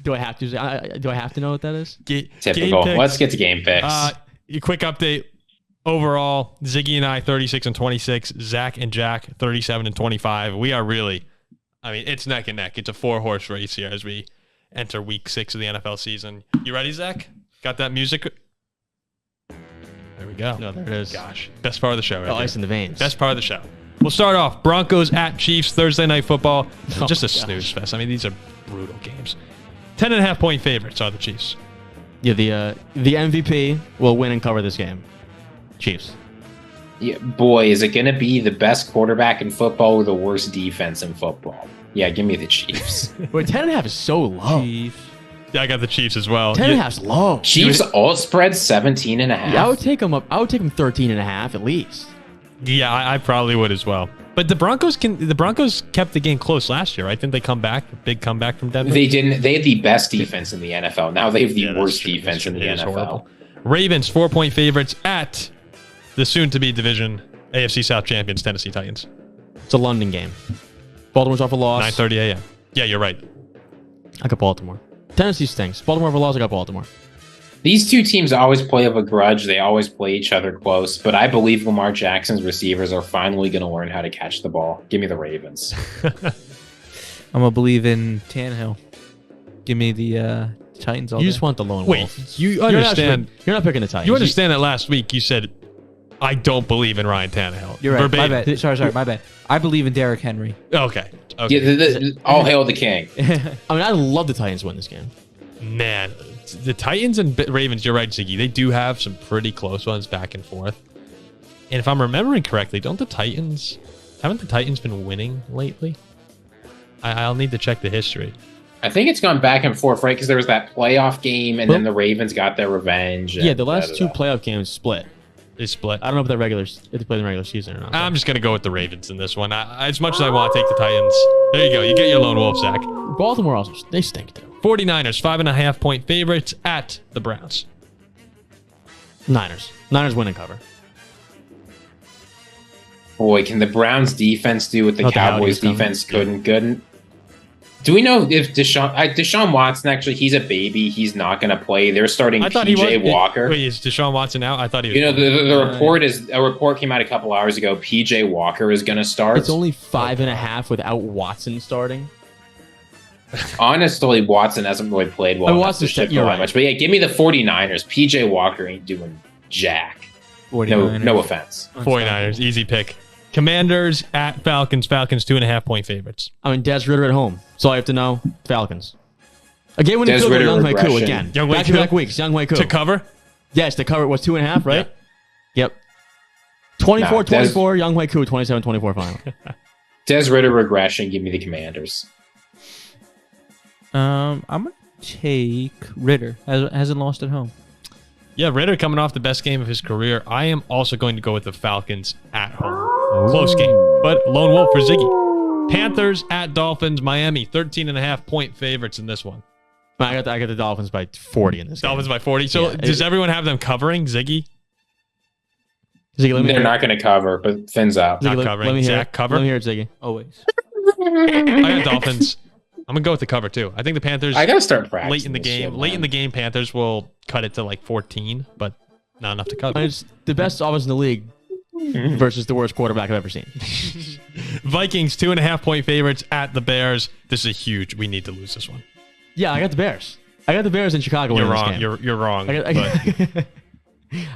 Do I have to? Do I have to know what that is? Typical. Let's get to game picks. A quick update. Overall, Ziggy and I 36 and 26. Zach and Jack 37 and 25. We are really. I mean, it's neck and neck. It's a 4-horse race here as we enter week 6 of the NFL season. You ready, Zach? Got that music? There we go. No, there it is. Gosh, best part of the show. Right ice in the veins. Best part of the show. We'll start off. Broncos at Chiefs, Thursday Night Football. Just a snooze fest. I mean, these are brutal games. 10.5-point favorites are the Chiefs. Yeah, the MVP will win and cover this game. Chiefs. Yeah, boy, is it going to be the best quarterback in football or the worst defense in football? Yeah, give me the Chiefs. Wait, 10.5 is so low. Chiefs. Yeah, I got the Chiefs as well. 10.5 is low. Chiefs all spread 17.5. Yeah, I would take them up. I would take them 13.5 at least. Yeah, I probably would as well. But the Broncos kept the game close last year. I think they come back, big comeback from Denver. They didn't. They had the best defense in the NFL. Now they have the worst defense in the NFL. Horrible. Ravens 4-point favorites at the soon-to-be division AFC South champions Tennessee Titans. It's a London game. Baltimore's off a loss. 9:30 a.m. Yeah, you're right. I got Baltimore. Tennessee stinks. Baltimore off a loss. I got Baltimore. These two teams always play of a grudge. They always play each other close. But I believe Lamar Jackson's receivers are finally going to learn how to catch the ball. Give me the Ravens. I'm going to believe in Tannehill. Give me the Titans all You day. just want the lone Wait, wolf. you understand? You're not picking the Titans. You understand that last week you said, I don't believe in Ryan Tannehill. You're right. Verbatim. My bad. Sorry, my bad. I believe in Derrick Henry. Okay. Yeah, all hail the king. I mean, I love the Titans win this game. Man, the Titans and Ravens, you're right, Ziggy. They do have some pretty close ones back and forth. And if I'm remembering correctly, haven't the Titans been winning lately? I'll need to check the history. I think it's gone back and forth, right? Because there was that playoff game, and then the Ravens got their revenge. Yeah, the last two playoff games split. They split. I don't know if they played in the regular season or not. I'm just going to go with the Ravens in this one. As much as I want to take the Titans. There you go. You get your lone wolf, Zach. Baltimore also, they stink too. 49ers, 5.5-point favorites at the Browns. Niners win and cover. Boy, can the Browns defense do what the Cowboys defense couldn't? Do we know if Deshaun Watson, actually, he's a baby. He's not going to play. They're starting PJ Walker. Wait, is Deshaun Watson out? I thought he was. You know, a report came out a couple hours ago. PJ Walker is going to start. It's only 5.5 without Watson starting. Honestly, Watson hasn't really played well. Watson's much. But yeah, give me the 49ers. PJ Walker ain't doing jack. 49ers. No offense. 49ers, easy pick. Commanders at Falcons. Falcons 2.5-point favorites. I mean, Des Ridder at home. That's all I have to know. Falcons. Again, when you feel Young Wei Koo again. Back-to-back weeks. Young Wei Koo. To cover? Yes, to cover was 2.5, right? Yeah. Yep. 24-24, Young Wei Koo, 27-24 final. Des Ridder regression. Give me the Commanders. I'm going to take Ridder. Hasn't lost at home. Yeah, Ridder coming off the best game of his career. I am also going to go with the Falcons at home. Close game, but lone wolf for Ziggy. Panthers at Dolphins. Miami 13.5-point favorites in this one. I got the Dolphins by 40 in this game. Dolphins by 40. So does everyone have them covering, Ziggy? Ziggy, they're not going to cover, but Finn's out. Not covering. Let me Zach, cover. Let me hear it, Ziggy. Always. I got Dolphins. I'm gonna go with the cover too. I think the Panthers. I gotta start practicing late in the game. Late in the game, Panthers will cut it to like 14, but not enough to cover. It's the best offense in the league versus the worst quarterback I've ever seen. Vikings 2.5-point favorites at the Bears. This is huge. We need to lose this one. Yeah, I got the Bears. I got the Bears in Chicago. You're wrong. You're wrong. I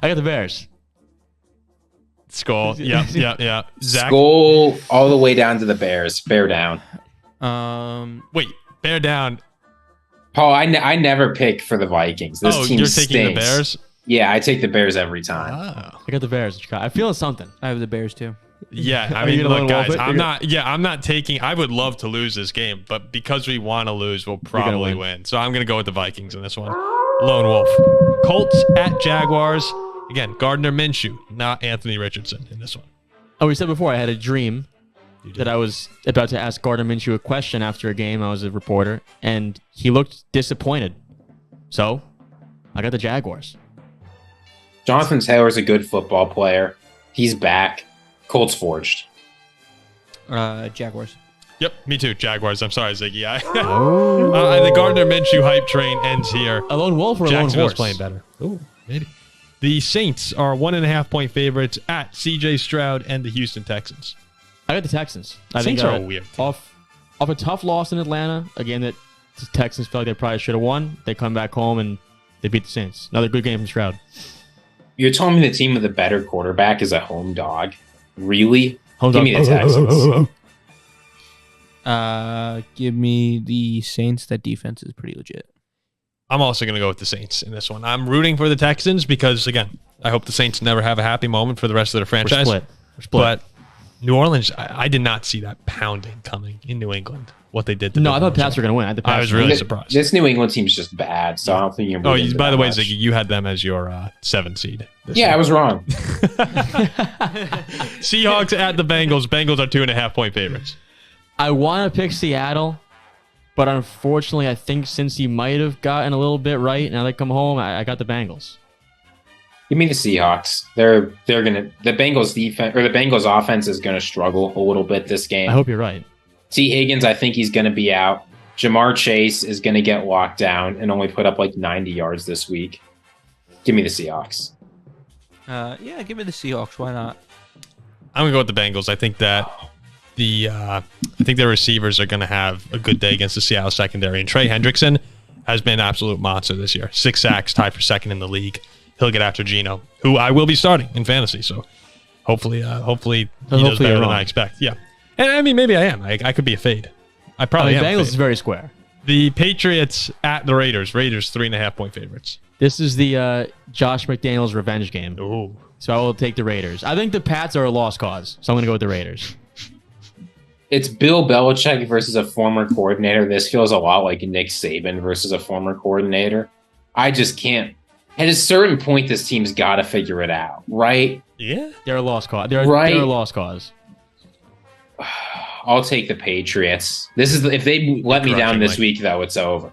got the Bears. Skull. Yeah. Zach. Skull all the way down to the Bears. Bear down. Wait, bear down. Paul, I never pick for the Vikings. This team you're stinks. taking the Bears? Yeah, I take the Bears every time. Oh. I got the Bears. I feel something. I have the Bears too. Yeah, I Are you mean, gonna look, lone wolf guys, it? I'm not taking. I would love to lose this game, but because we want to lose, we'll probably win. So I'm going to go with the Vikings in this one. Lone Wolf. Colts at Jaguars. Again, Gardner Minshew, not Anthony Richardson in this one. Oh, we said before I had a dream that I was about to ask Gardner Minshew a question after a game. I was a reporter, and he looked disappointed. So I got the Jaguars. Jonathan Taylor's a good football player. He's back. Colts forged. Jaguars. Yep, me too. Jaguars. I'm sorry, Ziggy. The Gardner Minshew hype train ends here. A lone wolf or a lone Jacksonville's horse? playing better. Oh, maybe. The Saints are 1.5 point favorites at CJ Stroud and the Houston Texans. I got the Texans. I Saints think are a weird team. off a tough loss in Atlanta, a game that the Texans felt like they probably should have won. They come back home and they beat the Saints. Another good game from Stroud. You're telling me the team with a better quarterback is a home dog? Really? Home Give dog. me the Texans. Give me the Saints. That defense is pretty legit. I'm also going to go with the Saints in this one. I'm rooting for the Texans because, again, I hope the Saints never have a happy moment for the rest of their franchise. We're split. But New Orleans, I did not see that pounding coming in New England, what they did to No, Bill I thought Belichick. Pats were going to win. I was really surprised. This New England team's just bad, so I don't think you're. Oh, rooting by that the way, much. Ziggy, you had them as your 7 seed. Yeah, I was wrong. Seahawks at the Bengals. Bengals are 2.5 point favorites. I want to pick Seattle, but unfortunately, I think since he might have gotten a little bit right, now they come home, I got the Bengals. Give me the Seahawks. They're gonna the Bengals defense or the Bengals offense is gonna struggle a little bit this game. I hope you're right. T. Higgins, I think he's gonna be out. Jamar Chase is gonna get locked down and only put up like 90 yards this week. Give me the Seahawks. Yeah, give me the Seahawks. Why not? I'm gonna go with the Bengals. I think that I think their receivers are gonna have a good day against the Seattle secondary. And Trey Hendrickson has been an absolute monster this year. 6 sacks, tied for second in the league. He'll get after Geno, who I will be starting in fantasy. So hopefully he does better than I expect. Yeah, and I mean maybe I am. I could be a fade. I probably am. Bengals is very square. The Patriots at the Raiders. Raiders 3.5 point favorites. This is the Josh McDaniels revenge game. Ooh. So I will take the Raiders. I think the Pats are a lost cause, so I'm going to go with the Raiders. It's Bill Belichick versus a former coordinator. This feels a lot like Nick Saban versus a former coordinator. I just can't. At a certain point, this team's got to figure it out, right? Yeah. They're a lost cause. They're a lost cause. I'll take the Patriots. This is if they let me down this week, though, it's over.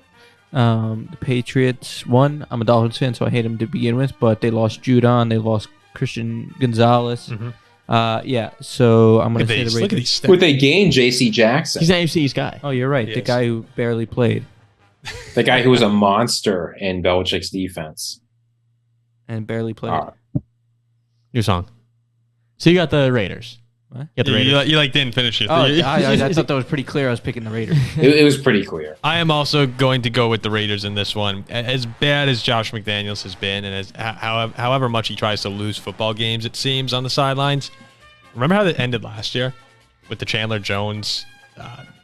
The Patriots won. I'm a Dolphins fan, so I hate them to begin with. But they lost Judon. They lost Christian Gonzalez. Yeah, so I'm going to say the Raiders. Look at these stats. Would they gain J.C. Jackson? He's an AFC East guy. Oh, you're right. He The is. guy who barely played The guy who was a monster in Belichick's defense. and barely played. New song. So you got the Raiders. What? You got the Raiders. You didn't finish it. Oh, I thought that was pretty clear. I was picking the Raiders. It was pretty clear. I am also going to go with the Raiders in this one. As bad as Josh McDaniels has been, and as however much he tries to lose football games, it seems on the sidelines. Remember how that ended last year with the Chandler Jones,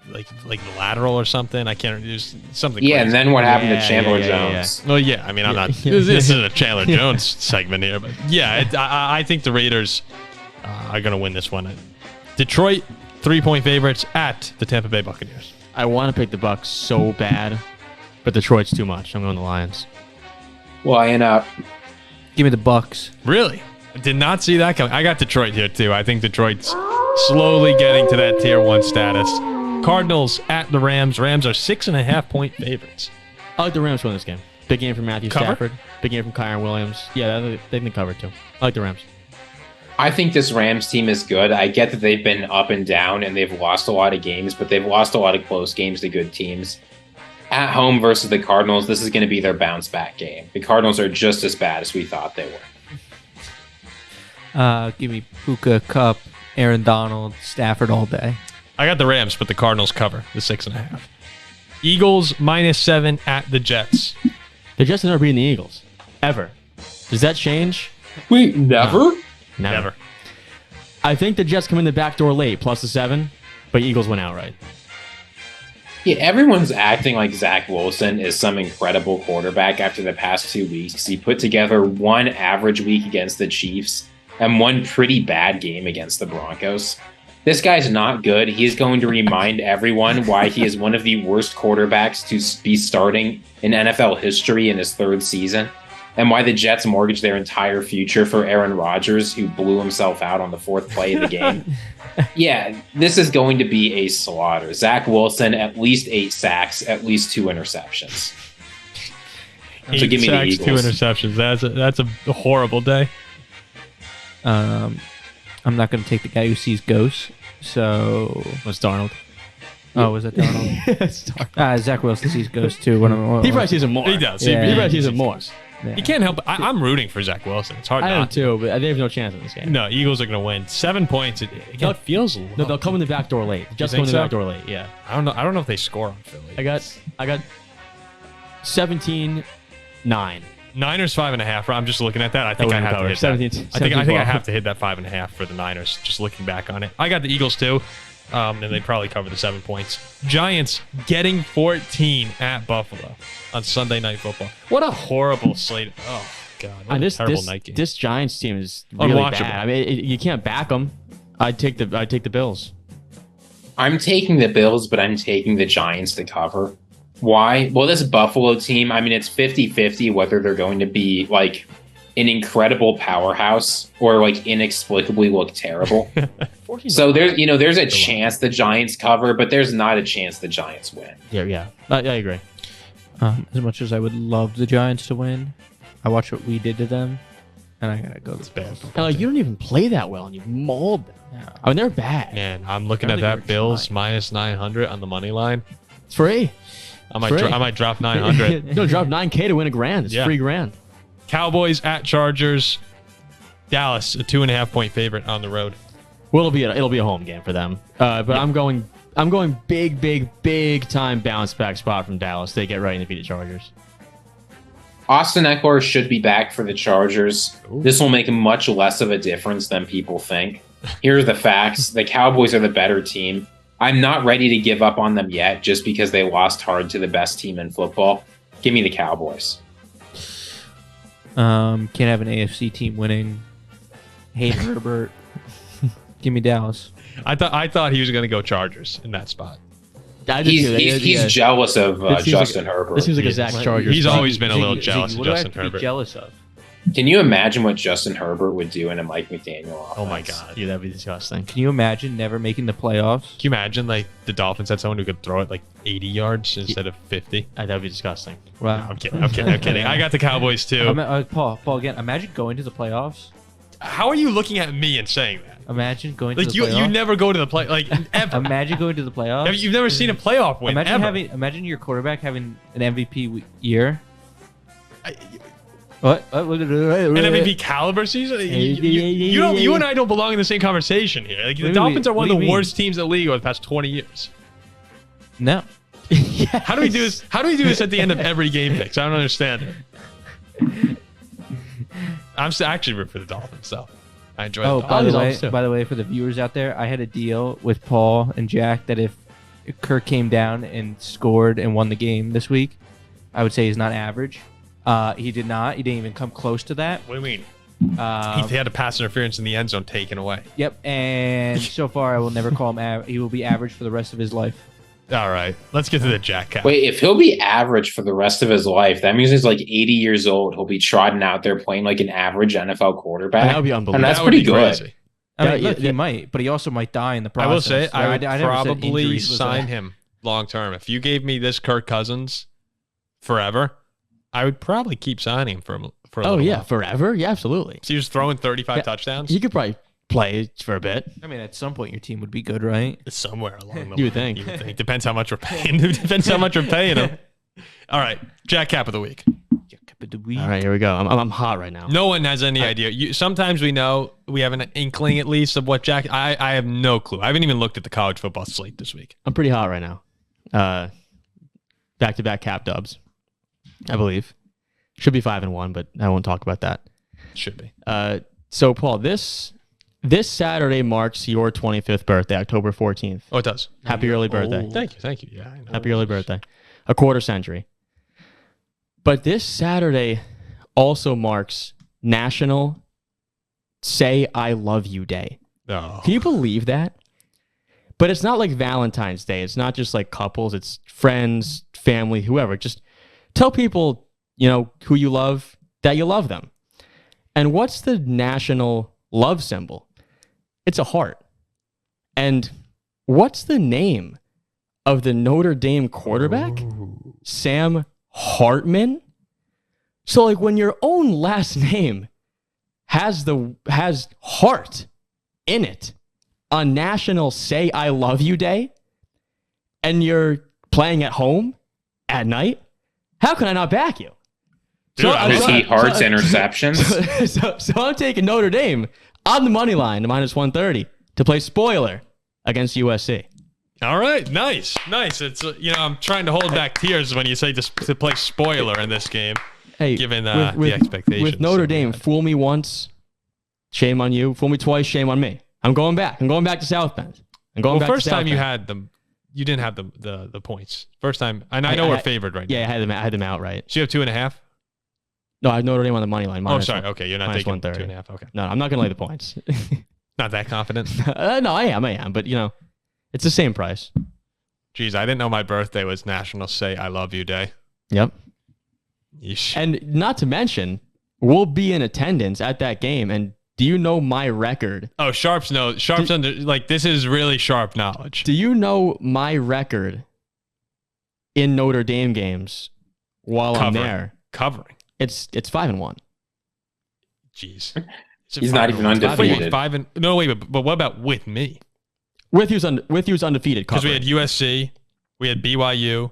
like the lateral or something? I can't. There's something. Yeah, crazy. and then what happened to Chandler yeah. Jones? Well, yeah. I mean, I'm not. This isn't a Chandler Jones segment here, but yeah, I think the Raiders are going to win this one. Detroit 3-point favorites at the Tampa Bay Buccaneers. I want to pick the Bucs so bad, but Detroit's too much. I'm going the Lions. Line up. Give me the Bucks. Really? I did not see that coming. I got Detroit here too. I think Detroit's slowly getting to that tier 1 status. Cardinals at the Rams. Rams are 6.5 point favorites. I like the Rams to win this game. Big game from Matthew Cover? Stafford. Big game from Kyron Williams. Yeah, they can cover too. I like the Rams. I think this Rams team is good. I get that they've been up and down and they've lost a lot of games, but they've lost a lot of close games to good teams. At home versus the Cardinals, this is going to be their bounce back game. The Cardinals are just as bad as we thought they were. Give me Puka, Cup, Aaron Donald, Stafford all day. I got the Rams, but the Cardinals cover the 6.5. Eagles -7 at the Jets. The Jets have never beaten the Eagles. Ever. Does that change? Wait, never? Never. I think the Jets come in the back door late, plus the 7, but Eagles win outright. Yeah, everyone's acting like Zach Wilson is some incredible quarterback after the past 2 weeks. He put together one average week against the Chiefs and one pretty bad game against the Broncos. This guy's not good. He is going to remind everyone why he is one of the worst quarterbacks to be starting in NFL history in his 3rd season, and why the Jets mortgaged their entire future for Aaron Rodgers, who blew himself out on the 4th play of the game. Yeah, this is going to be a slaughter. Zach Wilson, at least 8 sacks, at least 2 interceptions. So give me the Eagles. 2 interceptions. That's a horrible day. I'm not going to take the guy who sees ghosts. So was Darnold? Oh, was that Darnold? Zach Wilson sees ghosts too. He probably sees him more. He does. Yeah. He probably sees him more. Yeah. You can't help it. I'm rooting for Zach Wilson. It's hard I am not too, but they have no chance in this game. No, Eagles are going to win. 7 points. It feels low. No, they'll come in the back door late. Just come in the back door late. Yeah. I don't know if they score on Philly. I got 17-9. Niners 5.5. I'm just looking at that. I think I have to hit 17, that. I think I have to hit that 5.5 for the Niners. Just looking back on it, I got the Eagles too, and they probably cover the 7 points. Giants getting 14 at Buffalo on Sunday Night Football. What a horrible slate! Oh God, what a terrible night game. This Giants team is really Unwatchable. bad. I mean, you can't back them. I'd take the Bills. I'm taking the Bills, but I'm taking the Giants to cover. Why? Well, this Buffalo team, I mean, it's 50-50 whether they're going to be like an incredible powerhouse or like inexplicably look terrible. So there's a chance the Giants cover, but there's not a chance the Giants win. Yeah. I agree. As much as I would love the Giants to win, I watched what we did to them, and I gotta go with the Bills. And you don't even play that well, and you mauled them. No. I mean, they're bad. Man, I'm looking at that Bills -900 on the money line. It's free. I might drop 900. No, drop $9K to win $1,000. It's free $1,000. Cowboys at Chargers. Dallas, a 2.5 point favorite on the road. Well, it'll be a home game for them. But yeah. I'm going big time bounce back spot from Dallas. They get right and defeat the Chargers. Austin Eckler should be back for the Chargers. Ooh. This will make much less of a difference than people think. Here are the facts. The Cowboys are the better team. I'm not ready to give up on them yet just because they lost hard to the best team in football. Give me the Cowboys. Can't have an AFC team winning. Hate Herbert. Give me Dallas. I thought he was going to go Chargers in that spot. He's jealous of Justin Herbert. This seems like a Zach Chargers. He's always been a little Ziggy, jealous of what do I Justin have to be Herbert. jealous of? Can you imagine what Justin Herbert would do in a Mike McDaniel offense? Oh my God. Yeah, that'd be disgusting. Can you imagine never making the playoffs? Can you imagine like the Dolphins had someone who could throw it like 80 yards instead of 50? That'd be disgusting. Wow. No, I'm kidding. I got the Cowboys too. Paul, again, imagine going to the playoffs. How are you looking at me and saying that? Imagine going to Like the you playoffs. never go to the play like ever. Imagine going to the playoffs. You've never seen a playoff win. Imagine your quarterback having an MVP year. What? An MVP caliber season? You and I don't belong in the same conversation here. Like, the Dolphins are one of the worst teams in the league over the past 20 years. No. How do we do this? How do we do this at the end of every game picks? I don't understand it. I'm actually rooting for the Dolphins, though. I enjoy the Dolphins. By the way, for the viewers out there, I had a deal with Paul and Jack that if Kirk came down and scored and won the game this week, I would say he's not average. He did not. He didn't even come close to that. What do you mean? He had a pass interference in the end zone taken away. Yep. And so far, I will never call him he will be average for the rest of his life. All right. Let's get to the Jack Cap. Wait, if he'll be average for the rest of his life, that means he's like 80 years old. He'll be trotting out there playing like an average NFL quarterback. That would be unbelievable. And that's pretty good. Crazy. I mean, look, he might, but he also might die in the process. I will say, I would never said probably injuries was sign him long term. If you gave me this Kirk Cousins forever, I would probably keep signing him for a little while. Forever? Yeah, absolutely. So he was throwing 35 touchdowns? You could probably play for a bit. I mean, at some point, your team would be good, right? It's somewhere along the line. You would think. Depends how much we're paying. Depends how much we're paying him. All right. Jack Cap of the week. All right, here we go. I'm hot right now. No one has any idea. Sometimes we know, we have an inkling at least of what Jack. I have no clue. I haven't even looked at the college football slate this week. I'm pretty hot right now. Back-to-back Cap dubs, I believe. Should be 5-1, but I won't talk about that. Should be. So Paul, this This Saturday marks your 25th birthday, October 14th. Oh, it does. Happy early birthday. Thank you. Yeah, I know. Happy early birthday. A quarter century. But this Saturday also marks National Say I Love You Day. Oh. Can you believe that? But it's not like Valentine's Day. It's not just like couples. It's friends, family, whoever. Just tell people, who you love, that you love them. And what's the national love symbol? It's a heart. And what's the name of the Notre Dame quarterback? Ooh. Sam Hartman. So like when your own last name has heart in it on National Say I Love You Day, and you're playing at home at night, how can I not back you? Does he hearts interceptions? So I'm taking Notre Dame on the money line to -130 to play spoiler against USC. All right, nice. It's I'm trying to hold back tears when you say to play spoiler in this game. Hey, given the expectations. With Notre Dame, fool me once, shame on you. Fool me twice, shame on me. I'm going back. I'm going back to South Bend. First time you had them, you didn't have the points. First time, and I know we're favored right now. Yeah, I had them outright. So you have 2.5. No, I have Notre Dame on the money line. Sorry. Okay, you're not taking 2.5. Okay. No, I'm not going to lay the points. Not that confident. No, I am. But it's the same price. Jeez, I didn't know my birthday was National Say I Love You Day. Yep. Yeesh. And not to mention, we'll be in attendance at that game. And do you know my record? Oh, Sharp's this is really sharp knowledge. Do you know my record in Notre Dame games while I'm there? Covering. It's 5-1. Jeez. He's not even undefeated. But what about with me? With you's undefeated. Because we had USC, we had BYU,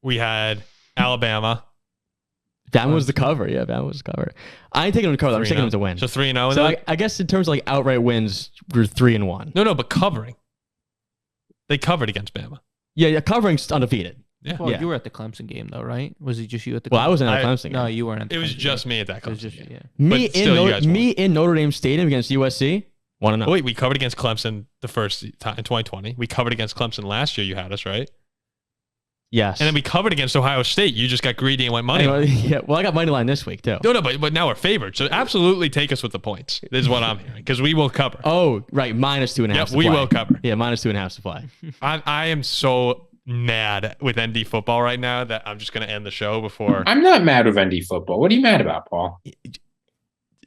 we had Alabama. That was the cover. Yeah, that was the cover. I ain't taking them to cover. I'm taking them to win. So 3-0. So I guess in terms of like outright wins, we're 3-1. No, but covering. They covered against Bama. Yeah, covering's undefeated. Yeah. Well, you were at the Clemson game though, right? Was it just you at the? Well, I wasn't at the Clemson game. No, you weren't. At the It was Clemson just game. me at that Clemson game. Yeah. Me in Notre Dame Stadium against USC. Want to know? Oh, wait, we covered against Clemson the first time in 2020. We covered against Clemson last year. You had us, right? Yes. And then we covered against Ohio State. You just got greedy and went money line. Yeah. Well, I got money line this week too. No, but now we're favored. So absolutely take us with the points. This is what I'm hearing because we will cover. Oh, right. -2.5. Yep, we will cover. Yeah, -2.5 supply. I am so mad with ND football right now that I'm just going to end the show before. I'm not mad with ND football. What are you mad about, Paul?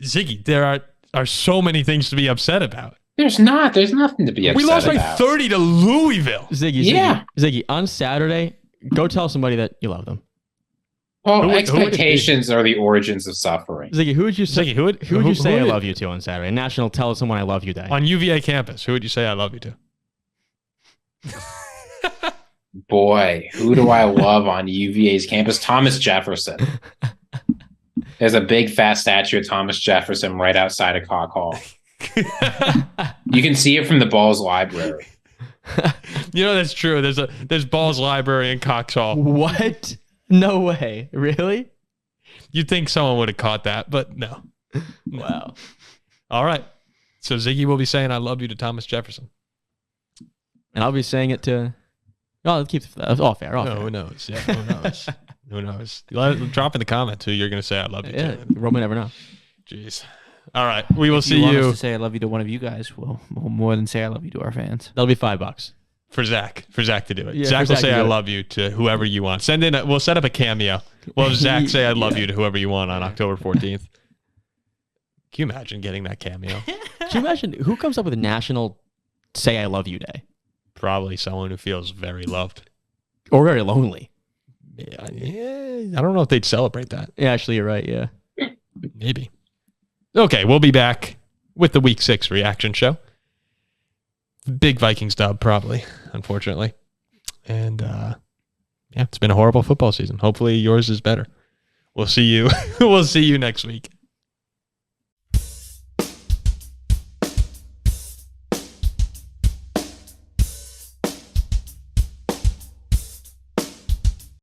Ziggy, there are so many things to be upset about. There's nothing to be upset about. We lost by 30 to Louisville. Ziggy, on Saturday, go tell somebody that you love them. Well, expectations are the origins of suffering. Ziggy, who would you say? Who would you say I would love you to on Saturday? National Tell Someone I Love You Day. On UVA campus, who would you say I love you to? Boy, who do I love on UVA's campus? Thomas Jefferson. There's a big fat statue of Thomas Jefferson right outside of Cock Hall. You can see it from the Balls Library. That's true. There's Balls Library in Cox Hall. What? No way. Really? You'd think someone would have caught that, but no. Wow. All right. So Ziggy will be saying I love you to Thomas Jefferson. And I'll be saying it to... Oh, keep it all fair. Who knows? Yeah, who knows? Who knows? Drop in the comments who you're going to say I love you to. Roman never know. Jeez. All right. We will see you. You want us to say I love you to one of you guys. Well, more than say I love you to our fans. That'll be $5 for Zach to do it. Yeah, Zach will say I love you to whoever you want. Send in. We'll set up a cameo. We'll have Zach say I love you to whoever you want on October 14th. Can you imagine getting that cameo? Can you imagine who comes up with a national Say I Love You Day? Probably someone who feels very loved or very lonely. Yeah, I don't know if they'd celebrate that. Yeah, actually, you're right. Yeah, maybe. Okay, we'll be back with the Week 6 reaction show. Big Vikings dub, probably, unfortunately. And it's been a horrible football season. Hopefully yours is better. We'll see you. We'll see you next week.